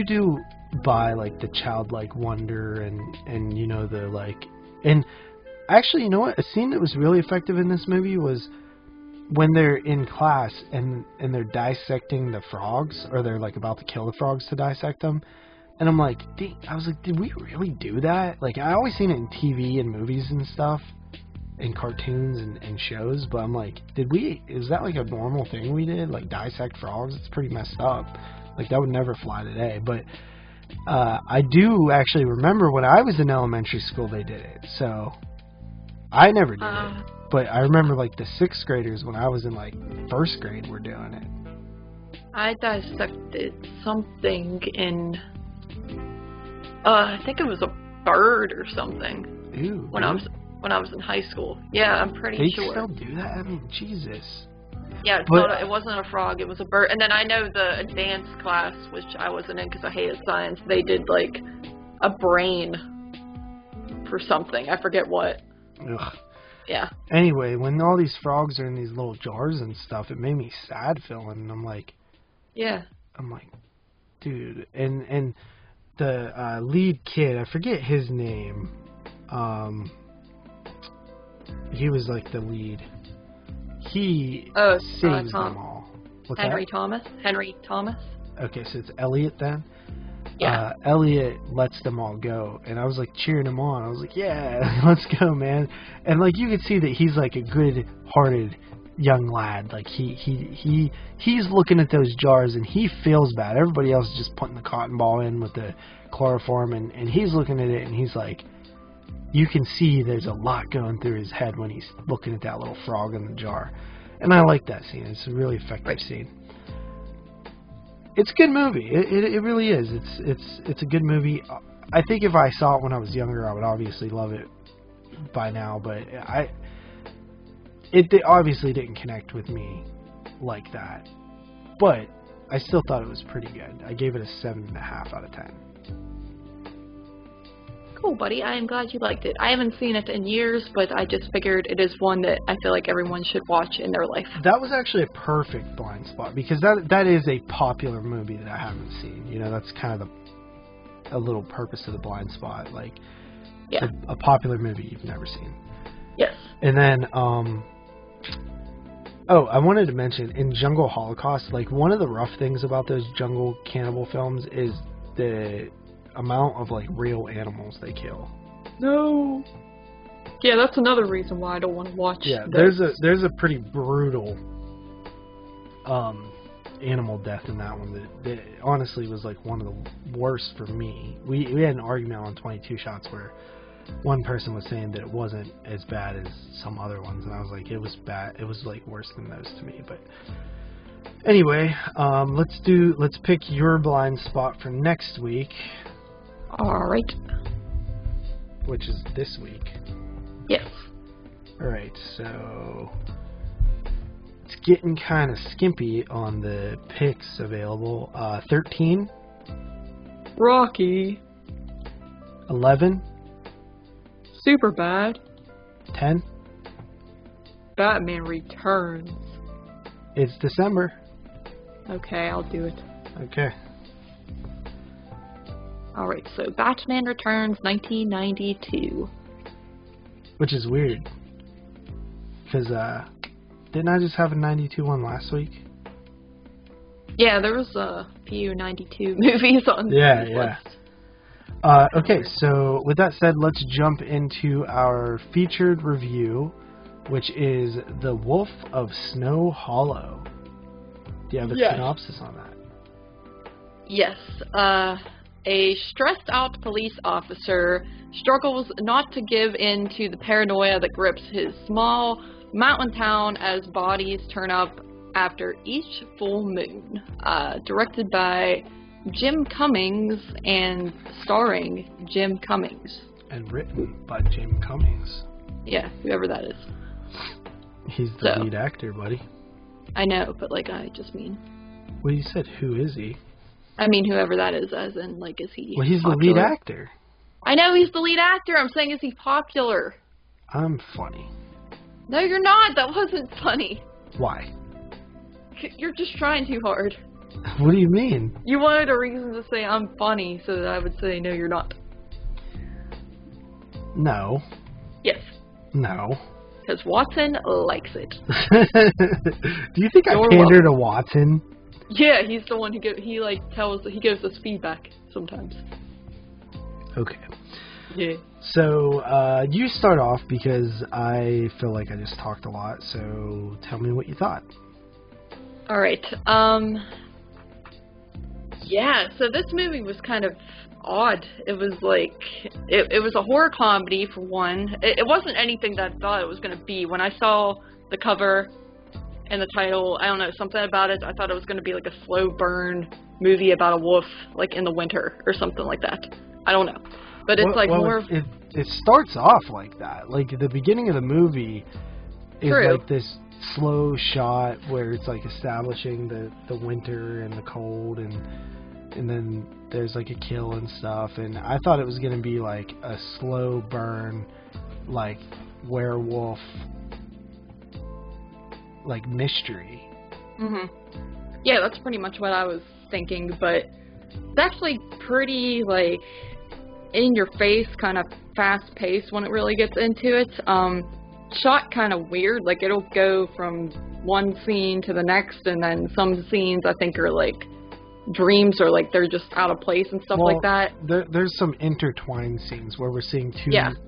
do buy, like, the childlike wonder and you know, the, like... And actually, you know what? A scene that was really effective in this movie was... when they're in class and they're dissecting the frogs, or they're, like, about to kill the frogs to dissect them, and I'm like, I was like, did we really do that? Like, I always seen it in TV and movies and stuff, and cartoons and shows, but I'm like, is that, like, a normal thing we did? Like, dissect frogs? It's pretty messed up. Like, that would never fly today. But I do actually remember when I was in elementary school they did it, so I never did it. But I remember, like, the 6th graders when I was in, like, 1st grade were doing it. I dissected something in, I think it was a bird or something. Ew. When I was in high school. Yeah, I'm pretty sure. They still do that? I mean, Jesus. Yeah, it wasn't a frog, it was a bird. And then I know the advanced class, which I wasn't in because I hated science, they did, like, a brain for something. I forget what. Ugh. Yeah. Anyway, when all these frogs are in these little jars and stuff, it made me sad feeling. And I'm like, yeah. I'm like, dude. And the lead kid, I forget his name. He was like the lead. He saves them all. What's Henry that? Thomas. Henry Thomas. Okay, so it's Elliot then. Yeah. Elliot lets them all go, and I was like cheering him on. I was like, yeah, let's go, man. And like you could see that he's like a good-hearted young lad. Like he's looking at those jars and he feels bad. Everybody else is just putting the cotton ball in with the chloroform, and he's looking at it and he's like, you can see there's a lot going through his head when he's looking at that little frog in the jar. And I like that scene. It's a really effective scene. It's a good movie. It really is. It's a good movie. I think if I saw it when I was younger, I would obviously love it by now. But it obviously didn't connect with me like that. But I still thought it was pretty good. I gave it a 7.5 out of 10. Cool, buddy. I am glad you liked it. I haven't seen it in years, but I just figured it is one that I feel like everyone should watch in their life. That was actually a perfect blind spot, because that is a popular movie that I haven't seen. You know, that's kind of a little purpose of the blind spot. Like, yeah. a popular movie you've never seen. Yes. And then, I wanted to mention, in Jungle Holocaust, like, one of the rough things about those jungle cannibal films is the amount of, like, real animals they kill. No. Yeah, that's another reason why I don't want to watch. Yeah, this. there's a pretty brutal animal death in that one that honestly was like one of the worst for me. We had an argument on 22 Shots where one person was saying that it wasn't as bad as some other ones, and I was like, it was bad. It was like worse than those to me. But anyway, let's pick your blind spot for next week. All right. which is this week. Yes. Alright, so it's getting kind of skimpy on the picks available. 13, Rocky. 11, Superbad. 10. Batman Returns. It's December. Okay, I'll do it. Okay. Alright, so Batman Returns 1992. Which is weird. Because, didn't I just have a 92 one last week? Yeah, there was a few 92 movies on this list. Okay, so with that said, let's jump into our featured review, which is The Wolf of Snow Hollow. Do you have a synopsis on that? Yes. A stressed-out police officer struggles not to give in to the paranoia that grips his small mountain town as bodies turn up after each full moon. Directed by Jim Cummings and starring Jim Cummings. And written by Jim Cummings. Yeah, whoever that is. He's the lead actor, buddy. I know, but I just mean... Well, you said, who is he? I mean, whoever that is, as in, is he Well, he's popular? the lead actor. I know he's the lead actor. I'm saying, is he popular? I'm funny. No, you're not. That wasn't funny. Why? You're just trying too hard. What do you mean? You wanted a reason to say I'm funny so that I would say, no, you're not. No. Yes. No. Because Watson likes it. Do you think I pander to Watson? Yeah, he's the one who he gives us feedback sometimes. Okay. Yeah. So, you start off because I feel like I just talked a lot, so tell me what you thought. Alright, yeah, so this movie was kind of odd. It was it was a horror comedy for one. It wasn't anything that I thought it was going to be. When I saw the cover and the title, I don't know, something about it, I thought it was going to be like a slow burn movie about a wolf, in the winter or something like that. I don't know. But it's more of... It starts off like that. The beginning of the movie is this slow shot where it's establishing the winter and the cold and then there's a kill and stuff, and I thought it was going to be a slow burn werewolf mystery. Mhm. Yeah, that's pretty much what I was thinking, but it's actually pretty in your face, kind of fast paced when it really gets into it. Shot kind of weird, it'll go from one scene to the next, and then some scenes I think are dreams or they're just out of place and stuff like that. There's some intertwined scenes where we're seeing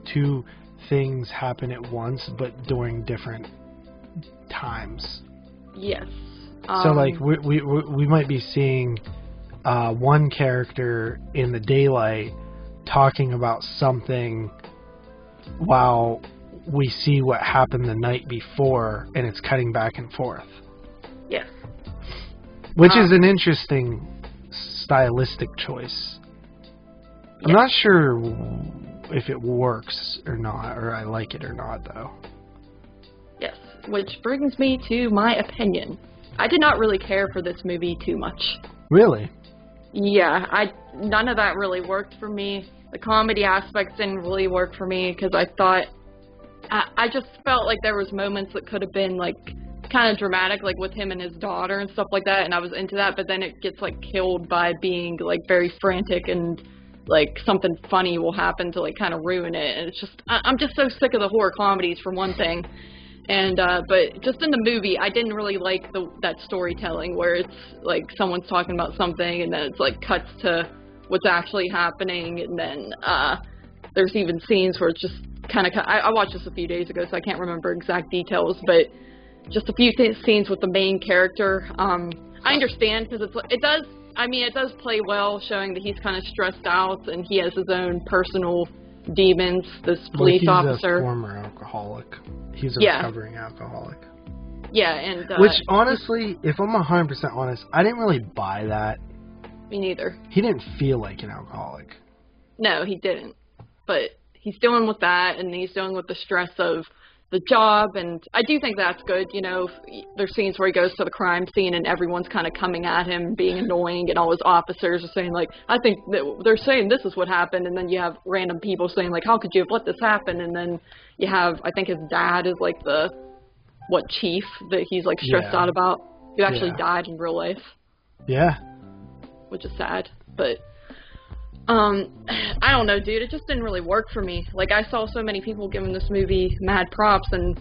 two things happen at once, but during different times. Yes. So we might be seeing one character in the daylight talking about something while we see what happened the night before, and it's cutting back and forth. Yes. Which is an interesting stylistic choice. I'm not sure if it works or not, or I like it or not, though. Yes, which brings me to my opinion. I did not really care for this movie too much. Really? Yeah, none of that really worked for me. The comedy aspects didn't really work for me because I thought... I just felt like there was moments that could have been, kind of dramatic, with him and his daughter and stuff like that, and I was into that, but then it gets, killed by being, very frantic and, something funny will happen to, kind of ruin it, and it's just... I'm just so sick of the horror comedies, for one thing. And, but just in the movie, I didn't really like that storytelling where it's, someone's talking about something, and then it's, cuts to what's actually happening, and then, there's even scenes where it's just kind of... I watched this a few days ago, so I can't remember exact details, but just a few scenes with the main character. I understand, because it does play well, showing that he's kind of stressed out, and he has his own personal demons, this police officer. He's a former alcoholic. He's a recovering alcoholic. Yeah, and... Which, honestly, if I'm 100% honest, I didn't really buy that. Me neither. He didn't feel like an alcoholic. No, he didn't. But he's dealing with that, and he's dealing with the stress of the job, and I do think that's good. You know, there's scenes where he goes to the crime scene and everyone's kind of coming at him, being annoying, and all his officers are saying, like, I think that they're saying this is what happened, and then you have random people saying, like, how could you have let this happen? And then you have, I think his dad is like the, chief that he's like stressed out about, who actually died in real life. Yeah. Which is sad, but I don't know, dude. It just didn't really work for me. Like, I saw so many people giving this movie mad props, and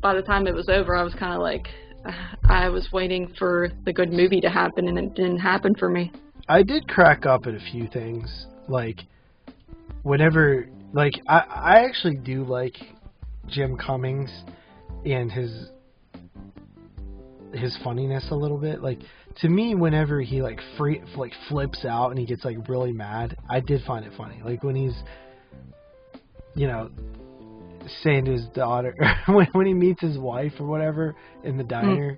by the time it was over, I was kind of like, I was waiting for the good movie to happen, and it didn't happen for me. I did crack up at a few things. Like, whenever, like, I actually do like Jim Cummings and his funniness a little bit. Like, to me, whenever he flips out and he gets like really mad, I did find it funny. Like when he's, you know, saying to his daughter when he meets his wife or whatever in the diner,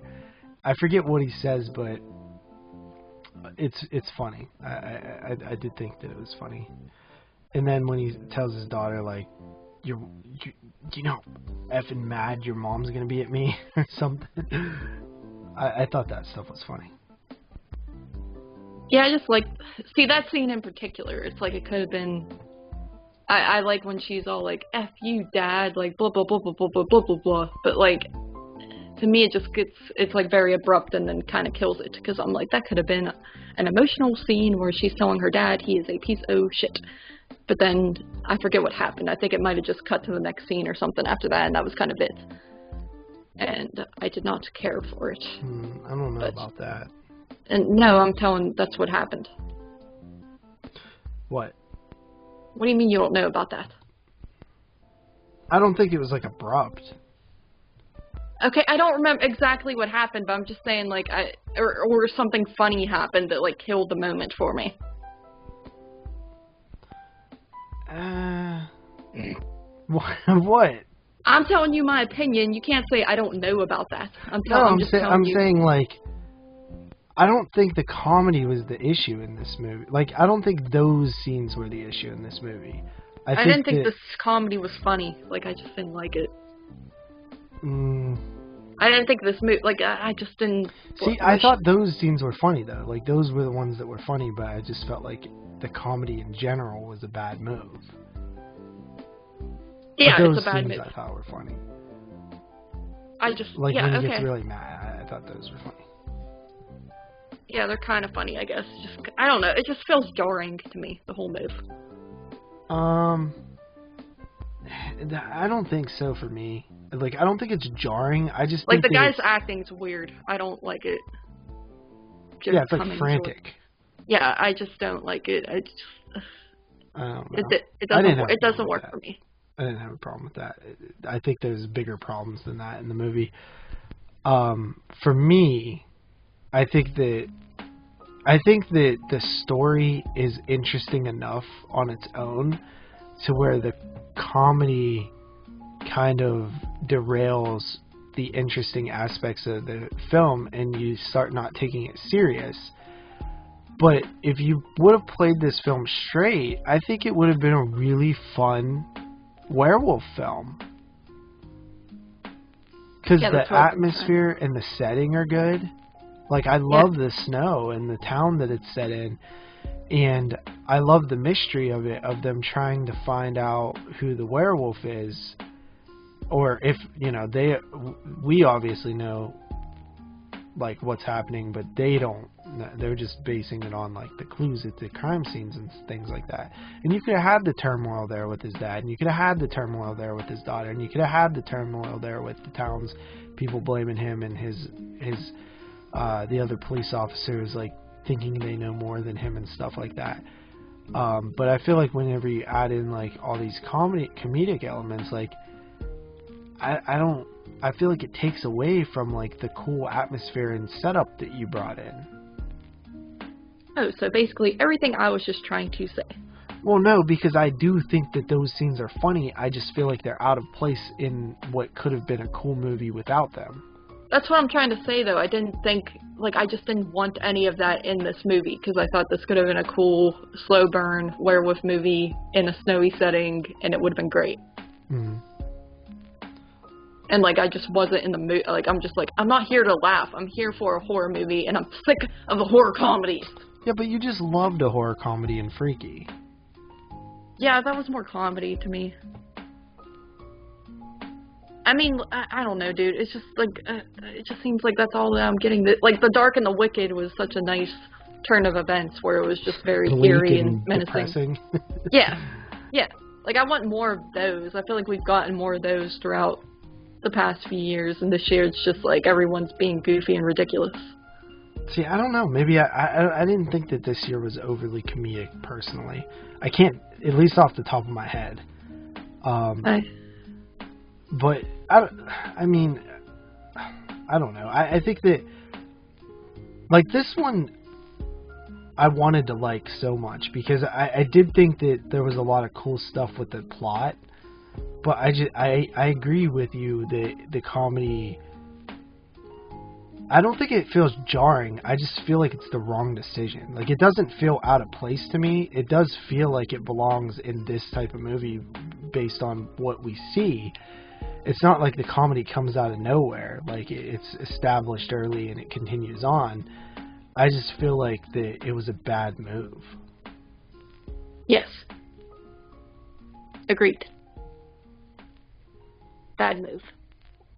I forget what he says, but it's funny. I did think that it was funny. And then when he tells his daughter, like, you know, effing mad your mom's gonna be at me or something. I thought that stuff was funny. Yeah, I just like, see, that scene in particular, it's like it could have been, I like when she's all like, F you, Dad, like, blah, blah, blah, blah, blah, blah, blah, blah, blah. But, like, to me, it just gets, it's, like, very abrupt and then kind of kills it. Because I'm like, that could have been an emotional scene where she's telling her dad he is a piece of shit. But then, I forget what happened. I think it might have just cut to the next scene or something after that, and that was kind of it. And I did not care for it. I don't know about that. And no, I'm telling, that's what happened. What? What do you mean you don't know about that? I don't think it was, like, abrupt. Okay, I don't remember exactly what happened, but I'm just saying, like, or something funny happened that, like, killed the moment for me. What? I'm telling you my opinion. You can't say I don't know about that. I'm saying, like, I don't think the comedy was the issue in this movie. Like, I don't think those scenes were the issue in this movie. I didn't think this comedy was funny. Like, I just didn't like it. I didn't think this movie, like, I just didn't... See, I thought those scenes were funny, though. Like, those were the ones that were funny, but I just felt like the comedy in general was a bad move. Yeah, it's a bad move. I thought were funny. I just, like, when he gets really mad, I thought those were funny. Yeah, they're kind of funny, I guess. Just, I don't know. It just feels jarring to me, the whole move. I don't think so for me. Like, I don't think it's jarring. I just like think the guy's acting's weird. I don't like it. Yeah, it's like frantic. Yeah, I just don't like it. I don't know. It doesn't work for me. I didn't have a problem with that. I think there's bigger problems than that in the movie. For me, I think that the story is interesting enough on its own to where the comedy kind of derails the interesting aspects of the film and you start not taking it serious. But if you would have played this film straight, I think it would have been a really fun werewolf film. Because the atmosphere and the setting are good. Like, I love the snow and the town that it's set in. And I love the mystery of it, of them trying to find out who the werewolf is. Or if, you know, we obviously know, like, what's happening, but they don't. They're just basing it on, like, the clues at the crime scenes and things like that. And you could have had the turmoil there with his dad, and you could have had the turmoil there with his daughter, and you could have had the turmoil there with the town's people blaming him and the other police officers, like, thinking they know more than him and stuff like that. But I feel like whenever you add in, like, all these comedic elements, like, I feel like it takes away from, like, the cool atmosphere and setup that you brought in. Oh, so basically everything I was just trying to say. Well, no, because I do think that those scenes are funny. I just feel like they're out of place in what could have been a cool movie without them. That's what I'm trying to say, though. I didn't think, like, I just didn't want any of that in this movie, because I thought this could have been a cool, slow burn werewolf movie in a snowy setting, and it would have been great. Mm. And, like, I just wasn't in the mood. Like, I'm just like, I'm not here to laugh. I'm here for a horror movie, and I'm sick of the horror comedies. Yeah, but you just loved a horror comedy in Freaky. Yeah, that was more comedy to me. I mean, I don't know, dude. It's just, like, it just seems like that's all that I'm getting. Like, The Dark and the Wicked was such a nice turn of events where it was just very eerie and menacing. Yeah. Yeah. Like, I want more of those. I feel like we've gotten more of those throughout the past few years, and this year it's just like everyone's being goofy and ridiculous. See, I don't know. Maybe I didn't think that this year was overly comedic, personally. I can't, at least off the top of my head. But, I mean, I don't know. I think that, like, this one I wanted to like so much, because I did think that there was a lot of cool stuff with the plot. But I agree with you that the comedy, I don't think it feels jarring. I just feel like it's the wrong decision. Like, it doesn't feel out of place to me. It does feel like it belongs in this type of movie based on what we see. It's not like the comedy comes out of nowhere. Like, it's established early and it continues on. I just feel like that it was a bad move. Yes. Agreed. Bad move.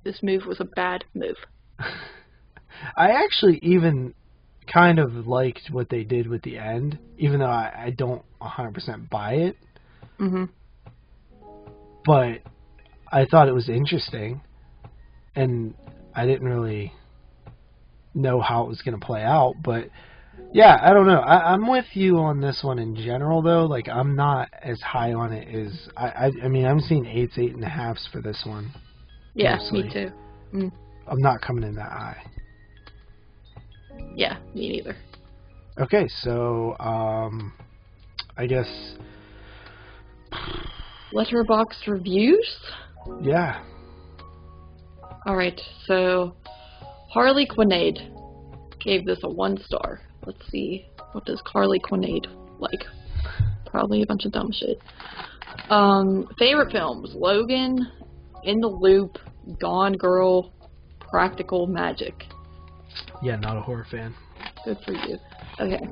This move was a bad move. I actually even kind of liked what they did with the end, even though I don't 100% buy it. Mm-hmm. But I thought it was interesting, and I didn't really know how it was going to play out. But yeah, I don't know. I'm with you on this one in general, though. Like, I'm not as high on it as I mean, I'm seeing 8s, 8.5s for this one. Yeah, mostly. me too. Mm. I'm not coming in that high. Yeah, me neither. Okay, so I guess Letterboxd reviews? Yeah. Alright, so Harley Quinade gave this a 1 star. Let's see, what does Harley Quinade like? Probably a bunch of dumb shit. Favorite films: Logan, In the Loop, Gone Girl, Practical Magic. Yeah, not a horror fan. Good for you. Okay.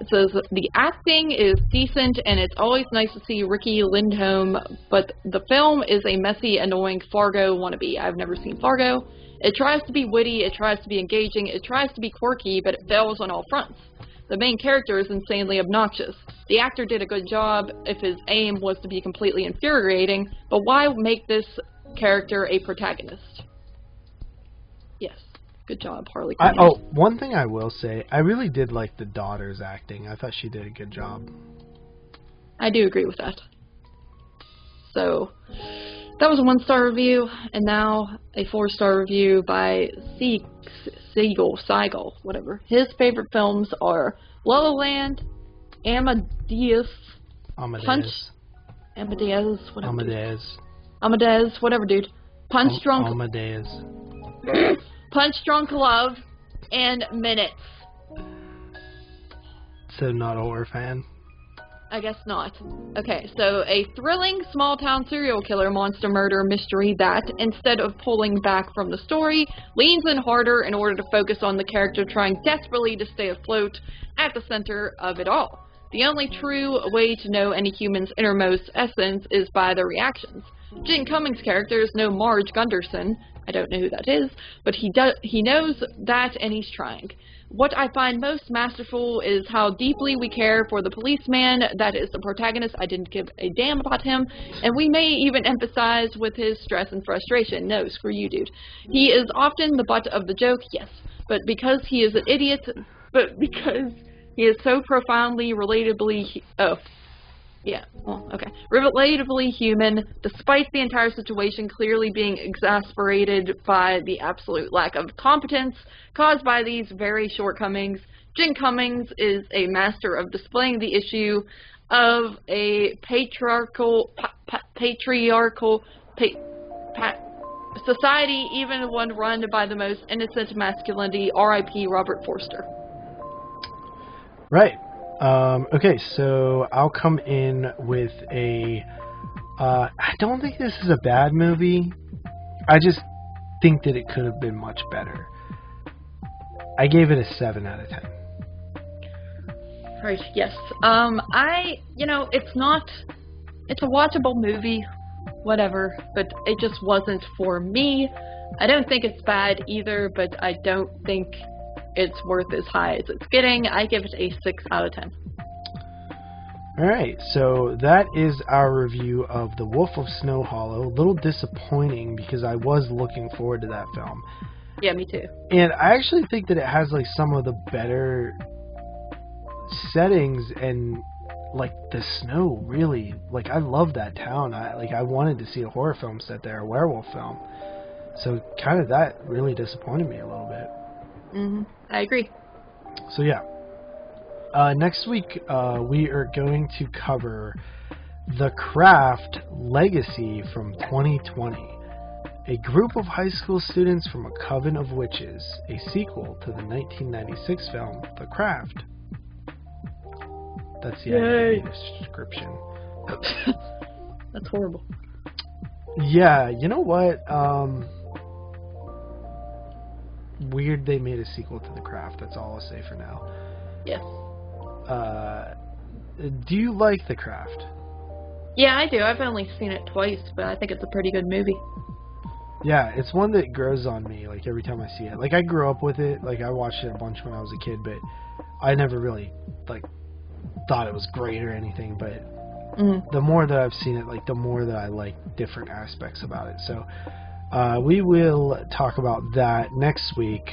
It says, the acting is decent, and it's always nice to see Ricky Lindholm, but the film is a messy, annoying Fargo wannabe. I've never seen Fargo. It tries to be witty, it tries to be engaging, it tries to be quirky, but it fails on all fronts. The main character is insanely obnoxious. The actor did a good job if his aim was to be completely infuriating, but why make this character a protagonist? Yes. Good job, Harley Quinn. One thing I will say, I really did like the daughter's acting. I thought she did a good job. I do agree with that. So, that was a 1-star review, and now a 4-star review by Seagull, whatever. His favorite films are La La Land, Amadeus, whatever, dude. Punch Drunk, Amadeus. Punch Drunk Love, and Minutes. So not a horror fan? I guess not. Okay, so a thrilling small-town serial killer monster murder mystery that, instead of pulling back from the story, leans in harder in order to focus on the character trying desperately to stay afloat at the center of it all. The only true way to know any human's innermost essence is by their reactions. Jim Cummings' character is no Marge Gunderson. I don't know who that is, but he knows that, and he's trying. What I find most masterful is how deeply we care for the policeman that is the protagonist. I didn't give a damn about him, and we may even empathize with his stress and frustration. No, screw you, dude. He is often the butt of the joke, yes, but because he is an idiot, but because he is so profoundly relatably, relatably human, despite the entire situation clearly being exasperated by the absolute lack of competence caused by these very shortcomings. Jim Cummings is a master of displaying the issue of a society, even one run by the most innocent masculinity, R.I.P. Robert Forster. Right. Okay, so I'll come in with a... I don't think this is a bad movie. I just think that it could have been much better. I gave it a 7 out of 10. Right, yes. It's a watchable movie, whatever, but it just wasn't for me. I don't think it's bad either, but I don't think it's worth as high as it's getting. I give it a 6 out of 10. Alright, so that is our review of The Wolf of Snow Hollow. A little disappointing because I was looking forward to that film. Yeah, me too. And I actually think that it has like some of the better settings, and like the snow really, like I love that town. I wanted to see a horror film set there, a werewolf film. So kind of that really disappointed me a little bit. I agree. So yeah. Next week we are going to cover The Craft Legacy from 2020. A group of high school students from a coven of witches, a sequel to the 1996 film The Craft. That's the IMDb description. That's horrible. Yeah, you know what? Weird they made a sequel to The Craft. That's all I'll say for now. Yes. Do you like The Craft? Yeah, I do. I've only seen it twice, but I think it's a pretty good movie. Yeah, it's one that grows on me, like, every time I see it. Like, I grew up with it. Like, I watched it a bunch when I was a kid, but I never really, like, thought it was great or anything. But the more that I've seen it, like, the more that I like different aspects about it. So, we will talk about that next week.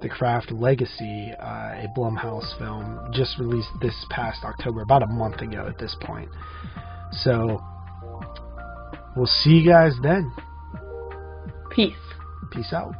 The Craft Legacy, a Blumhouse film, just released this past October, about a month ago at this point. So, we'll see you guys then. Peace. Peace out.